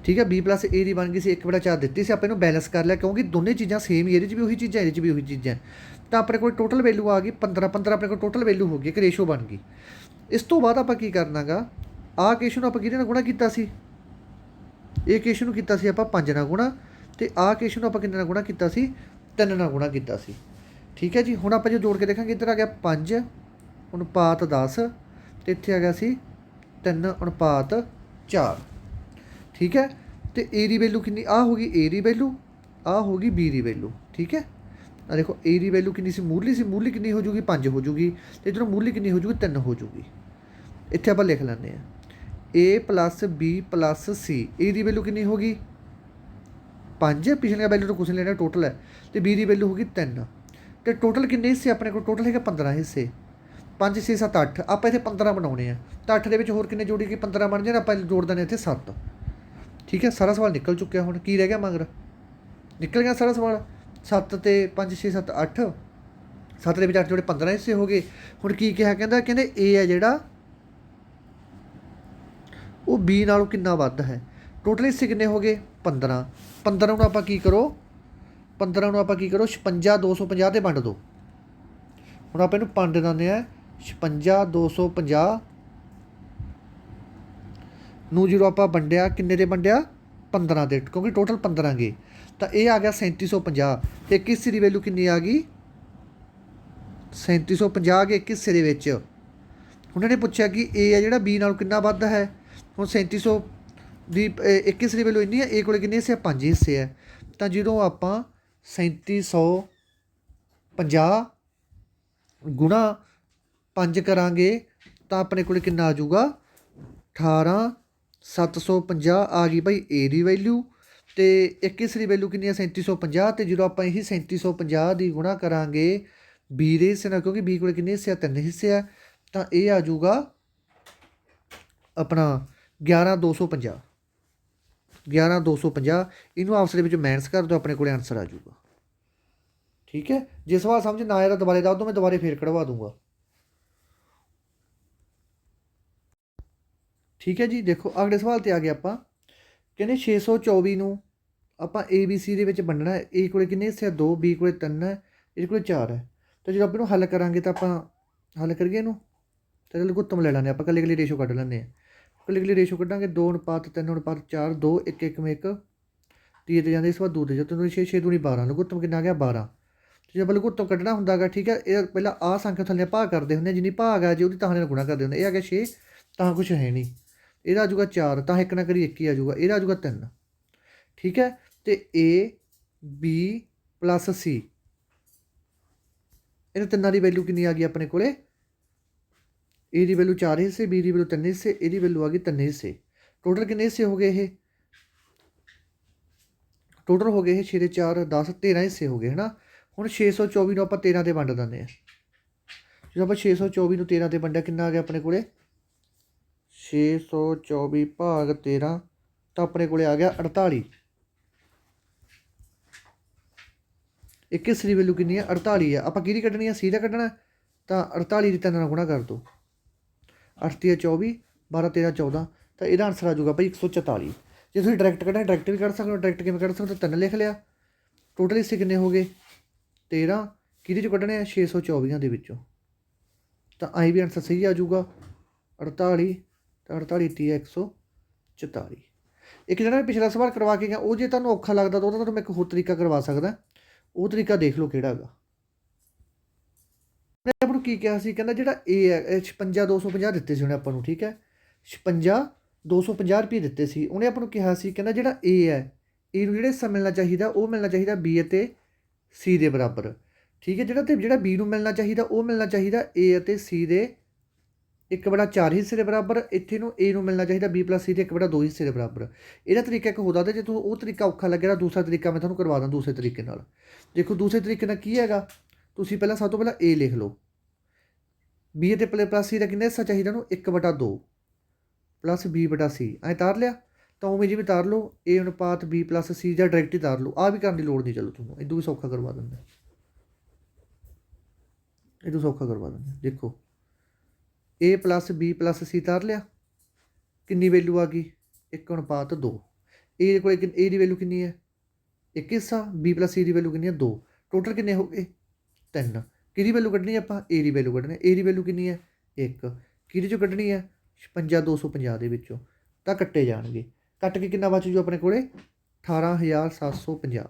[SPEAKER 1] ਠੀਕ ਹੈ, B ਪਲੱਸ A ਦੀ ਬਣ ਗਈ ਸੀ 1/4 ਦਿੱਤੀ ਸੀ। ਆਪਾਂ ਇਹਨੂੰ ਬੈਲੈਂਸ ਕਰ ਲਿਆ ਕਿਉਂਕਿ ਦੋਨੇ ਚੀਜ਼ਾਂ ਸੇਮ ਹੀ, ਇਹਦੇ 'ਚ ਵੀ ਉਹੀ ਚੀਜ਼ਾਂ ਇਹਦੇ 'ਚ ਵੀ ਉਹੀ ਚੀਜ਼ਾਂ। ਤਾਂ ਆਪਣੇ ਕੋਲ ਟੋਟਲ ਵੈਲਿਊ ਆ ਗਈ 15 ਆਪਣੇ ਕੋਲ ਟੋਟਲ ਵੈਲਿਊ ਹੋ ਗਈ, ਇੱਕ ਰੇਸ਼ੋ ਬਣ ਗਈ। ਇਸ ਤੋਂ ਬਾਅਦ ਆਪਾਂ ਕੀ ਕਰਨਾ ਗਾ, ਆਹ ਇਕੁਏਸ਼ਨ ਨੂੰ ਆਪਾਂ ਕਿਹਦੇ ਨਾਲ ਗੁਣਾ ਕੀਤਾ ਸੀ, ਇਹ ਇਕੁਏਸ਼ਨ ਨੂੰ ਕੀਤਾ ਸੀ ਆਪਾਂ 5 ਨਾਲ ਗੁਣਾ, ਅਤੇ ਆਹ ਇਕੁਏਸ਼ਨ ਨੂੰ ਆਪਾਂ ਕਿੰਨੇ ਨਾਲ ਗੁਣਾ ਕੀਤਾ ਸੀ, 3 ਨਾਲ ਗੁਣਾ ਕੀਤਾ ਸੀ। ਠੀਕ ਹੈ ਜੀ, ਹੁਣ ਆਪਾਂ ਜੇ ਜੋੜ ਕੇ ਦੇਖਾਂਗੇ ਇੱਧਰ ਆ ਗਿਆ 5 ਅਨੁਪਾਤ 10 ਅਤੇ ਇੱਥੇ ਆ ਗਿਆ ਸੀ 3/4। ਠੀਕ ਹੈ, ਅਤੇ A ਦੀ ਵੈਲਿਊ ਕਿੰਨੀ, ਆਹ ਹੋ ਗਈ A ਦੀ ਵੈਲਿਊ, ਆਹ ਹੋ ਗਈ B ਦੀ ਵੈਲਿਊ। ਠੀਕ ਹੈ, ਆ ਦੇਖੋ A ਦੀ ਵੈਲਿਊ ਕਿੰਨੀ ਸੀ, ਮੂਹਰਲੀ ਕਿੰਨੀ ਹੋ ਜੂਗੀ, 5 ਹੋ ਜੂਗੀ, ਅਤੇ ਇੱਧਰੋਂ ਮੂਹਰਲੀ ਕਿੰਨੀ ਹੋ ਜੂਗੀ, 3 ਹੋ ਜੂਗੀ। ਇੱਥੇ ਆਪਾਂ ਲਿਖ ਲੈਂਦੇ ਹਾਂ A plus B plus C। A the value ਕਿੰਨੀ ਹੋ ਗਈ, 5, ਪਿਛਲੀਆਂ ਵੈਲਿਊ ਤੋਂ ਕੁਛ ਨਹੀਂ ਲੈਣਾ, ਟੋਟਲ ਹੈ। ਅਤੇ B ਦੀ ਵੈਲਿਊ ਹੋ ਗਈ 3, ਅਤੇ ਟੋਟਲ ਕਿੰਨੇ ਹਿੱਸੇ ਆਪਣੇ ਕੋਲ, ਟੋਟਲ ਹੈਗਾ 15 ਹਿੱਸੇ। 5 6 7 8, ਆਪਾਂ ਇੱਥੇ 15 ਬਣਾਉਣੇ ਆ। ਤਾਂ 8 ਦੇ ਵਿੱਚ ਹੋਰ ਕਿੰਨੇ ਜੋੜੀ ਕਿ 15 ਬਣ ਜਾਣ, ਆਪਾਂ ਜੋੜ ਦਿੰਦੇ ਇੱਥੇ 7। ਠੀਕ ਹੈ, ਸਾਰਾ ਸਵਾਲ ਨਿਕਲ ਚੁੱਕਿਆ। ਹੁਣ ਕੀ ਰਹਿ ਗਿਆ ਮਗਰ, ਨਿਕਲ ਗਿਆ ਸਾਰਾ ਸਵਾਲ। 7 ਤੇ 5 6 7 8 7 ਦੇ ਵਿੱਚ 8 ਜੋੜੇ 15 ਹਿੱਸੇ ਹੋ ਗਏ। ਹੁਣ ਕੀ ਕਿਹਾ ਕਹਿੰਦੇ A ਹੈ ਜਿਹੜਾ ਉਹ B ਨਾਲੋਂ ਕਿੰਨਾ ਵੱਧ ਹੈ। ਟੋਟਲ ਹਿੱਸੇ ਕਿੰਨੇ ਹੋ ਗਏ 15। 15 ਨੂੰ ਆਪਾਂ ਕੀ ਕਰੋ 56 250 ਤੇ ਵੰਡ ਦਿਓ। ਹੁਣ ਆਪਾਂ ਇਹਨੂੰ ਪੰਜ ਦਿੰਦੇ ਆ 56 250 ਨੂੰ ਜਦੋਂ ਆਪਾਂ ਵੰਡਿਆ ਕਿੰਨੇ ਦੇ ਵੰਡਿਆ 15 ਦੇ, ਕਿਉਂਕਿ ਟੋਟਲ 15 ਗਏ ਤਾਂ ਇਹ ਆ ਗਿਆ 3750। ਤੇ ਇੱਕ ਹਿੱਸੇ ਦੀ ਵੈਲਿਊ ਕਿੰਨੀ ਆ ਗਈ 3750 ਆ ਗਈ ਇੱਕ ਹਿੱਸੇ ਦੇ ਵਿੱਚ। ਉਹਨਾਂ ਨੇ ਪੁੱਛਿਆ ਕਿ A ਹੈ ਜਿਹੜਾ B ਨਾਲੋਂ ਕਿੰਨਾ ਵੱਧ ਹੈ। ਹੁਣ 3700 ਦੀ ਇੱਕ ਹਿੱਸੇ ਦੀ ਵੈਲਿਊ ਇੰਨੀ ਹੈ, A ਕੋਲ ਕਿੰਨੇ ਹਿੱਸੇ ਆ 5 ਹਿੱਸੇ ਹੈ। ਤਾਂ ਜਦੋਂ ਆਪਾਂ 3750 ਗੁਣਾ 5 ਕਰਾਂਗੇ ਤਾਂ ਆਪਣੇ ਕੋਲ ਕਿੰਨਾ ਆ ਜਾਊਗਾ 18750 ਆ ਗਈ ਭਾਈ A ਦੀ ਵੈਲਿਊ। ਤੇ ਇੱਕ ਹਿੱਸੇ ਦੀ ਵੈਲਿਊ ਕਿੰਨੀ ਹੈ 3750। ਤੇ ਜਦੋਂ ਆਪਾਂ ਇਹੀ 3750 ਦੀ ਗੁਣਾ ਕਰਾਂਗੇ B ਦੇ ਹਿੱਸੇ ਨਾਲ, ਕਿਉਂਕਿ B ਕੋਲ ਕਿੰਨੇ ਹਿੱਸੇ ਆ 3 ਹਿੱਸੇ ਆ, ਤਾਂ ਇਹ ਆ ਜਾਊਗਾ ਆਪਣਾ 11250। 11250 ਇਹਨੂੰ ਆਪਸ ਦੇ ਵਿੱਚ ਮਾਈਨਸ ਕਰ ਦਿਓ, ਆਪਣੇ ਕੋਲ ਆਨਸਰ ਆ ਜਾਊਗਾ। ਠੀਕ ਹੈ, ਜੇ ਸਵਾਲ ਸਮਝ ਨਾ ਆਇਆ ਤਾਂ ਦੁਬਾਰੇ ਦੱਸ ਦਿਓ, ਮੈਂ ਦੁਬਾਰੇ ਫੇਰ ਕਢਵਾ ਦੂੰਗਾ। ਠੀਕ ਹੈ ਜੀ, ਦੇਖੋ ਅਗਲੇ ਸਵਾਲ ਤੇ ਆ ਗਏ ਆਪਾਂ। ਕਹਿੰਦੇ 624 ਨੂੰ ਆਪਾਂ ABC ਦੇ ਵਿੱਚ ਵੰਡਣਾ ਹੈ। A ਕੋਲੇ ਕਿੰਨੇ ਹਿੱਸੇ ਆ 2, B ਕੋਲੇ 3 ਹੈ, ਇਹਦੇ ਕੋਲੇ 4 ਹੈ। ਤਾਂ ਜਦੋਂ ਆਪਾਂ ਇਹਨੂੰ ਹੱਲ ਕਰਾਂਗੇ ਤਾਂ ਆਪਾਂ ਹੱਲ ਕਰੀਏ ਇਹਨੂੰ ਤਾਂ ਲਘੁੱਤਮ ਲੈ ਲੈਂਦੇ ਆਪਾਂ, ਇਕੱਲੀ ਇਕੱਲੀ ਰੇਸ਼ੋ ਕੱਢ ਲੈਂਦੇ ਹਾਂ। ਇਕੱਲੀ ਇਕੱਲੀ ਰੇਸ਼ੋ ਕੱਢਾਂਗੇ 2:3:4 2 1 1 1 ਤੀਏ ਤੇ ਜਾਂਦੇ ਇਸ ਵਾਰ ਦੂਰ ਤੇ ਜਦੋਂ 6 6 ਦੂਣੀ 12 ਲਘੁੱਤਮ ਕਿੰਨਾ ਆ ਗਿਆ 12। ਤੇ ਜੇ ਆਪਾਂ ਲਘੁੱਤਮ ਕੱਢਣਾ ਹੁੰਦਾ ਗਾ ਠੀਕ ਹੈ, ਇਹ ਪਹਿਲਾਂ ਆਹ ਸੰਖਿਆ ਥੱਲੇ ਭਾਗ ਕਰਦੇ ਹੁੰਦੇ, ਜਿੰਨੀ ਭਾਗ ਆ ਜੇ ਉਹਦੀ ਤਾਂ ਨਾਲ ਗੁਣਾ ਕਰਦੇ ਹੁੰਦੇ। ਇਹ ਆ ਗਿਆ 6 ਤਾਂ ਕੁਛ ਹੈ ਨਹੀਂ, ਇਹਦਾ ਆ ਜਾਊਗਾ 4 ਤਾਂ ਇੱਕ ਨਾ ਕਰੀ 1 ਹੀ ਆ ਜਾਊਗਾ, ਇਹਦਾ ਆ ਜਾਊਗਾ 3। ਠੀਕ ਹੈ, ਤੇ A B + C ਇਹਨਾਂ ਤਿੰਨਾਂ ਦੀ ਵੈਲਿਊ ਕਿੰਨੀ ਆ ਗਈ ਆਪਣੇ ਕੋਲੇ। A ਦੀ ਵੈਲਿਊ 4 ਹਿੱਸੇ, B ਦੀ ਵੈਲਿਊ 3 ਹਿੱਸੇ, ਇਹਦੀ ਵੈਲਿਊ ਆ ਗਈ 3 ਹਿੱਸੇ। ਟੋਟਲ ਕਿੰਨੇ ਹਿੱਸੇ ਹੋ ਗਏ ਇਹ ਟੋਟਲ ਹੋ ਗਏ ਇਹ 6 ਦੇ 4 10 13 ਹਿੱਸੇ ਹੋ ਗਏ ਹੈ ਨਾ। ਹੁਣ 624 ਨੂੰ ਆਪਾਂ 13 ਤੇ ਵੰਡ ਦਿੰਦੇ ਹਾਂ। ਜਦੋਂ ਆਪਾਂ 624 ਨੂੰ 13 ਤੇ ਵੰਡਿਆ ਕਿੰਨਾ ਆ ਗਿਆ ਆਪਣੇ ਕੋਲੇ 624 ਭਾਗ 13 ਤਾਂ ਆਪਣੇ ਕੋਲੇ ਆ ਗਿਆ 48। ਇੱਕ ਹਿੱਸੇ ਦੀ ਵੈਲਿਊ ਕਿੰਨੀ ਹੈ 48 ਹੈ। ਆਪਾਂ ਕਿਹਦੀ ਕੱਢਣੀ ਹੈ C ਦਾ ਕੱਢਣਾ, ਤਾਂ 48 ਦੀ 3 ਨਾਲ ਗੁਣਾ ਕਰ ਦਿਓ। 8 × 24 12 13 14 ਤਾਂ ਇਹਦਾ ਆਨਸਰ ਆ ਜਾਊਗਾ ਭਾਈ 144। ਜੇ ਤੁਸੀਂ ਡਾਇਰੈਕਟ ਕੱਢਣਾ ਡਾਇਰੈਕਟ ਵੀ ਕੱਢ ਸਕਦੇ ਹੋ, ਡਾਇਰੈਕਟ ਕਿਵੇਂ ਕੱਢ ਸਕਦੇ ਹੋ, 3 ਲਿਖ ਲਿਆ। ਟੋਟਲ ਹਿੱਸੇ ਕਿੰਨੇ ਹੋ ਗਏ 13, ਕਿਹਦੇ 'ਚੋਂ ਕੱਢਣੇ ਆ 624 ਦੇ ਵਿੱਚੋਂ, ਤਾਂ ਆਈ ਵੀ ਆਨਸਰ ਸਹੀ ਆ ਜਾਊਗਾ 48। ਤਾਂ 48 × 144। ਇੱਕ ਜਿਹੜਾ ਪਿਛਲਾ ਸਵਾਲ ਕਰਵਾ ਕੇ ਗਿਆ ਉਹ ਜੇ ਤੁਹਾਨੂੰ ਔਖਾ ਲੱਗਦਾ ਤਾਂ ਉਹਦਾ ਤੁਹਾਨੂੰ ਮੈਂ ਇੱਕ ਹੋਰ ਤਰੀਕਾ ਕਰਵਾ ਸਕਦਾ, ਉਹ ਤਰੀਕਾ ਦੇਖ ਲਓ ਕਿਹੜਾ ਹੈਗਾ। ਆਪਾਂ ਨੂੰ ਕੀ ਕਿਹਾ ਸੀ, ਕਹਿੰਦਾ ਜਿਹੜਾ A ਹੈ 56 250 ਦਿੱਤੇ ਸੀ ਉਹਨੇ ਆਪਾਂ ਨੂੰ। ਠੀਕ ਹੈ, 56 250 ਰੁਪਏ ਦਿੱਤੇ ਸੀ ਉਹਨੇ ਆਪਾਂ ਨੂੰ ਕਿਹਾ ਸੀ। ਕਹਿੰਦਾ ਜਿਹੜਾ A ਹੈ A ਨੂੰ ਜਿਹੜਾ ਹਿੱਸਾ ਮਿਲਣਾ ਚਾਹੀਦਾ ਉਹ ਮਿਲਣਾ ਚਾਹੀਦਾ B ਅਤੇ C ਦੇ ਬਰਾਬਰ। ਠੀਕ ਹੈ, ਜਿਹੜਾ B ਨੂੰ ਮਿਲਣਾ ਚਾਹੀਦਾ ਉਹ ਮਿਲਣਾ ਚਾਹੀਦਾ A ਅਤੇ C ਦੇ 1/4 ਹਿੱਸੇ ਦੇ ਬਰਾਬਰ। ਇੱਥੇ ਨੂੰ A ਨੂੰ ਮਿਲਣਾ ਚਾਹੀਦਾ B + C ਦੇ 1/2 ਹਿੱਸੇ ਦੇ ਬਰਾਬਰ। ਇਹਦਾ ਤਰੀਕਾ ਇੱਕ ਹੋਰ ਦੱਸਦਾ, ਜੇ ਤੁਹਾਨੂੰ ਉਹ ਤਰੀਕਾ ਔਖਾ ਲੱਗਿਆ ਦੂਸਰਾ ਤਰੀਕਾ ਮੈਂ ਤੁਹਾਨੂੰ ਕਰਵਾ ਦਾਂ ਦੂਸਰੇ ਤਰੀਕੇ ਨਾਲ। ਦੇਖੋ ਦੂਸਰੇ ਤਰੀਕੇ ਨਾਲ ਕੀ ਹੈਗਾ, ਤੁਸੀਂ ਪਹਿਲਾਂ ਸਭ ਤੋਂ ਪਹਿਲਾਂ A ਲਿਖ ਲਓ, B ਅਤੇ + C ਦਾ ਕਿੰਨਾ ਹਿੱਸਾ ਚਾਹੀਦਾ ਉਹਨੂੰ 1/2 + B/C ਐਂ ਤਾਰ ਲਿਆ। ਤਾਂ ਉਵੇਂ ਜਿਵੇਂ ਤਾਰ ਲਓ A ਅਨੁਪਾਤ B + C ਜਾਂ ਡਾਇਰੈਕਟ ਹੀ ਤਾਰ ਲਓ, ਆਹ ਵੀ ਕਰਨ ਦੀ ਲੋੜ ਨਹੀਂ। ਚਲੋ ਤੁਹਾਨੂੰ ਇਦੋਂ ਵੀ ਸੌਖਾ ਕਰਵਾ ਦਿੰਦਾ, ਇਦੋਂ ਸੌਖਾ ਕਰਵਾ ਦਿੰਦਾ। ਦੇਖੋ A + B + C ਤਾਰ ਲਿਆ, ਕਿੰਨੀ ਵੈਲਿਊ ਆ ਗਈ 1/2। A ਕੋਲ A ਦੀ ਵੈਲਿਊ ਕਿੰਨੀ ਹੈ 1 ਹਿੱਸਾ, B + C ਦੀ ਵੈਲਿਊ ਕਿੰਨੀ ਹੈ 2। ਟੋਟਲ ਕਿੰਨੇ ਹੋ ਗਏ 3। ਕਿਹਦੀ ਵੈਲਿਊ ਕੱਢਣੀ ਆਪਾਂ A ਦੀ ਵੈਲਿਊ ਕੱਢਣੀ। A ਦੀ ਵੈਲਿਊ ਕਿੰਨੀ ਹੈ 1, ਕਿਹਦੇ 'ਚੋਂ ਕੱਢਣੀ ਹੈ 56 250 ਦੇ ਵਿੱਚੋਂ। ਤਾਂ ਕੱਟੇ ਜਾਣਗੇ, ਕੱਟ ਕੇ ਕਿੰਨਾ ਬਚ ਜੂ ਆਪਣੇ ਕੋਲੇ 18750।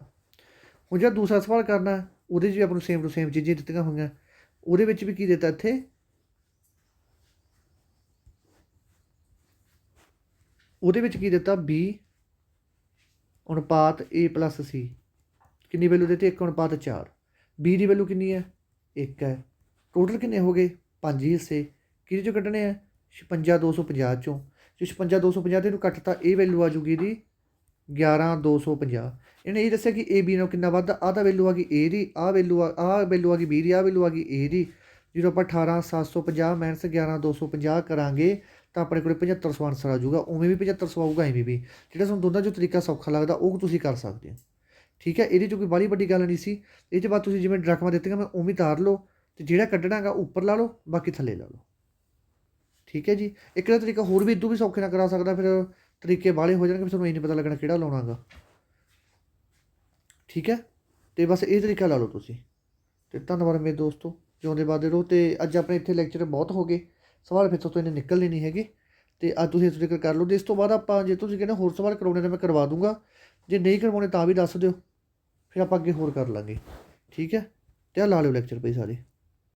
[SPEAKER 1] ਹੁਣ ਜਿਹੜਾ ਦੂਸਰਾ ਸਵਾਲ ਕਰਨਾ ਉਹਦੇ 'ਚ ਵੀ ਆਪਾਂ ਨੂੰ ਸੇਮ ਟੂ ਸੇਮ ਚੀਜ਼ਾਂ ਦਿੱਤੀਆਂ ਹੋਈਆਂ। ਉਹਦੇ ਵਿੱਚ ਵੀ ਕੀ ਦਿੱਤਾ ਇੱਥੇ ਉਹਦੇ ਵਿੱਚ ਕੀ ਦਿੱਤਾ B ਅਨੁਪਾਤ A + C ਕਿੰਨੀ ਵੈਲਿਊ ਦਿੱਤੀ 1/4। B ਦੀ ਵੈਲਿਊ ਕਿੰਨੀ ਹੈ 1 ਹੈ। ਟੋਟਲ ਕਿੰਨੇ ਹੋ ਗਏ 5 ਹਿੱਸੇ, ਕਿਹਦੇ 'ਚੋਂ ਕੱਢਣੇ ਆ 56 250 ਚੋਂ। ਜੇ 56 250 ਦੇ ਨੂੰ ਕੱਟਤਾ ਇਹ ਵੈਲਿਊ ਆ ਜੂਗੀ ਇਹਦੀ 11 250। ਇਹਨੇ ਇਹ ਦੱਸਿਆ ਕਿ A B ਨਾਲੋਂ ਕਿੰਨਾ ਵੱਧ, ਆਹ ਤਾਂ ਵੈਲਿਊ ਆ ਗਈ A ਦੀ, ਆਹ ਵੈਲਿਊ ਆ ਗਈ B ਦੀ, ਆਹ ਵੈਲਿਊ ਆ ਗਈ A ਦੀ। ਜਦੋਂ ਆਪਾਂ 18750 - 11 250 ਕਰਾਂਗੇ ਤਾਂ ਆਪਣੇ ਕੋਲ 7500 ਆਨਸਰ ਆ ਜਾਊਗਾ। ਉਵੇਂ ਵੀ 7500 ਆਊਗਾ, ਐਵੇਂ ਵੀ। ਜਿਹੜਾ ਤੁਹਾਨੂੰ ਦੋਨਾਂ 'ਚੋਂ ਤਰੀਕਾ ਸੌਖਾ ਲੱਗਦਾ ਉਹ ਤੁਸੀਂ ਕਰ ਸਕਦੇ ਹੋ। ਠੀਕ ਹੈ, ਇਹਦੇ 'ਚ ਕੋਈ ਬਾਹਲੀ ਵੱਡੀ ਗੱਲ ਨਹੀਂ ਸੀ। ਇਹ 'ਚ ਬਾਅਦ ਤੁਸੀਂ ਜਿਵੇਂ ਡਰਕਮਾਂ ਦਿੱਤੀਆਂ ਮੈਂ ਉਵੇਂ ਤਾਰ ਲਓ, ਅਤੇ ਜਿਹੜਾ ਕੱਢਣਾ ਹੈਗਾ ਉੱਪਰ ਲਾ ਲਓ, ਬਾਕੀ ਥੱਲੇ ਲਾ ਲਓ। ਠੀਕ ਹੈ ਜੀ। ਇੱਕ ਦਾ ਤਰੀਕਾ ਹੋਰ ਵੀ ਇਦੋਂ ਵੀ ਸੌਖੇ ਨਾਲ ਕਰਾ ਸਕਦਾ, ਫਿਰ ਤਰੀਕੇ ਬਾਹਲੇ ਹੋ ਜਾਣਗੇ, ਫਿਰ ਤੁਹਾਨੂੰ ਇਹ ਨਹੀਂ ਪਤਾ ਲੱਗਣਾ ਕਿਹੜਾ ਲਾਉਣਾ ਗਾ। ਠੀਕ ਹੈ, ਅਤੇ ਬਸ ਇਹ ਤਰੀਕਾ ਲਾ ਲਓ ਤੁਸੀਂ। ਅਤੇ ਧੰਨਵਾਦ ਮੇਰੇ ਦੋਸਤੋ, ਜਿਉਂਦੇ ਵੱਧਦੇ ਰਹੋ। ਅਤੇ ਅੱਜ ਆਪਣੇ ਇੱਥੇ ਲੈਕਚਰ ਬਹੁਤ ਹੋ ਗਏ, ਸਵਾਲ ਫਿਰ ਤੋਂ ਇਹਨੇ ਨਿਕਲਣੇ ਨਹੀਂ ਹੈਗੇ, ਅਤੇ ਅੱਜ ਤੁਸੀਂ ਇਸ ਤਰੀਕੇ ਕਰ ਲਓ। ਅਤੇ ਇਸ ਤੋਂ ਬਾਅਦ ਆਪਾਂ ਜੇ ਤੁਸੀਂ ਕਹਿੰਦੇ ਹੋਰ ਸਵਾਲ ਕਰਵਾਉਣੇ ਤਾਂ ਮੈਂ ਕਰਵਾ ਦੂੰਗਾ, ਜੇ ਨਹੀਂ ਕਰਵਾਉਣੇ ਤਾਂ ਵੀ ਦੱਸ ਦਿਓ, ਫਿਰ ਆਪਾਂ ਅੱਗੇ ਹੋਰ ਕਰ ਲਾਂਗੇ। ਠੀਕ ਹੈ, ਅਤੇ ਆਹ ਲਾ ਲਿਓ ਲੈਕਚਰ ਪਈ ਸਾਰੇ।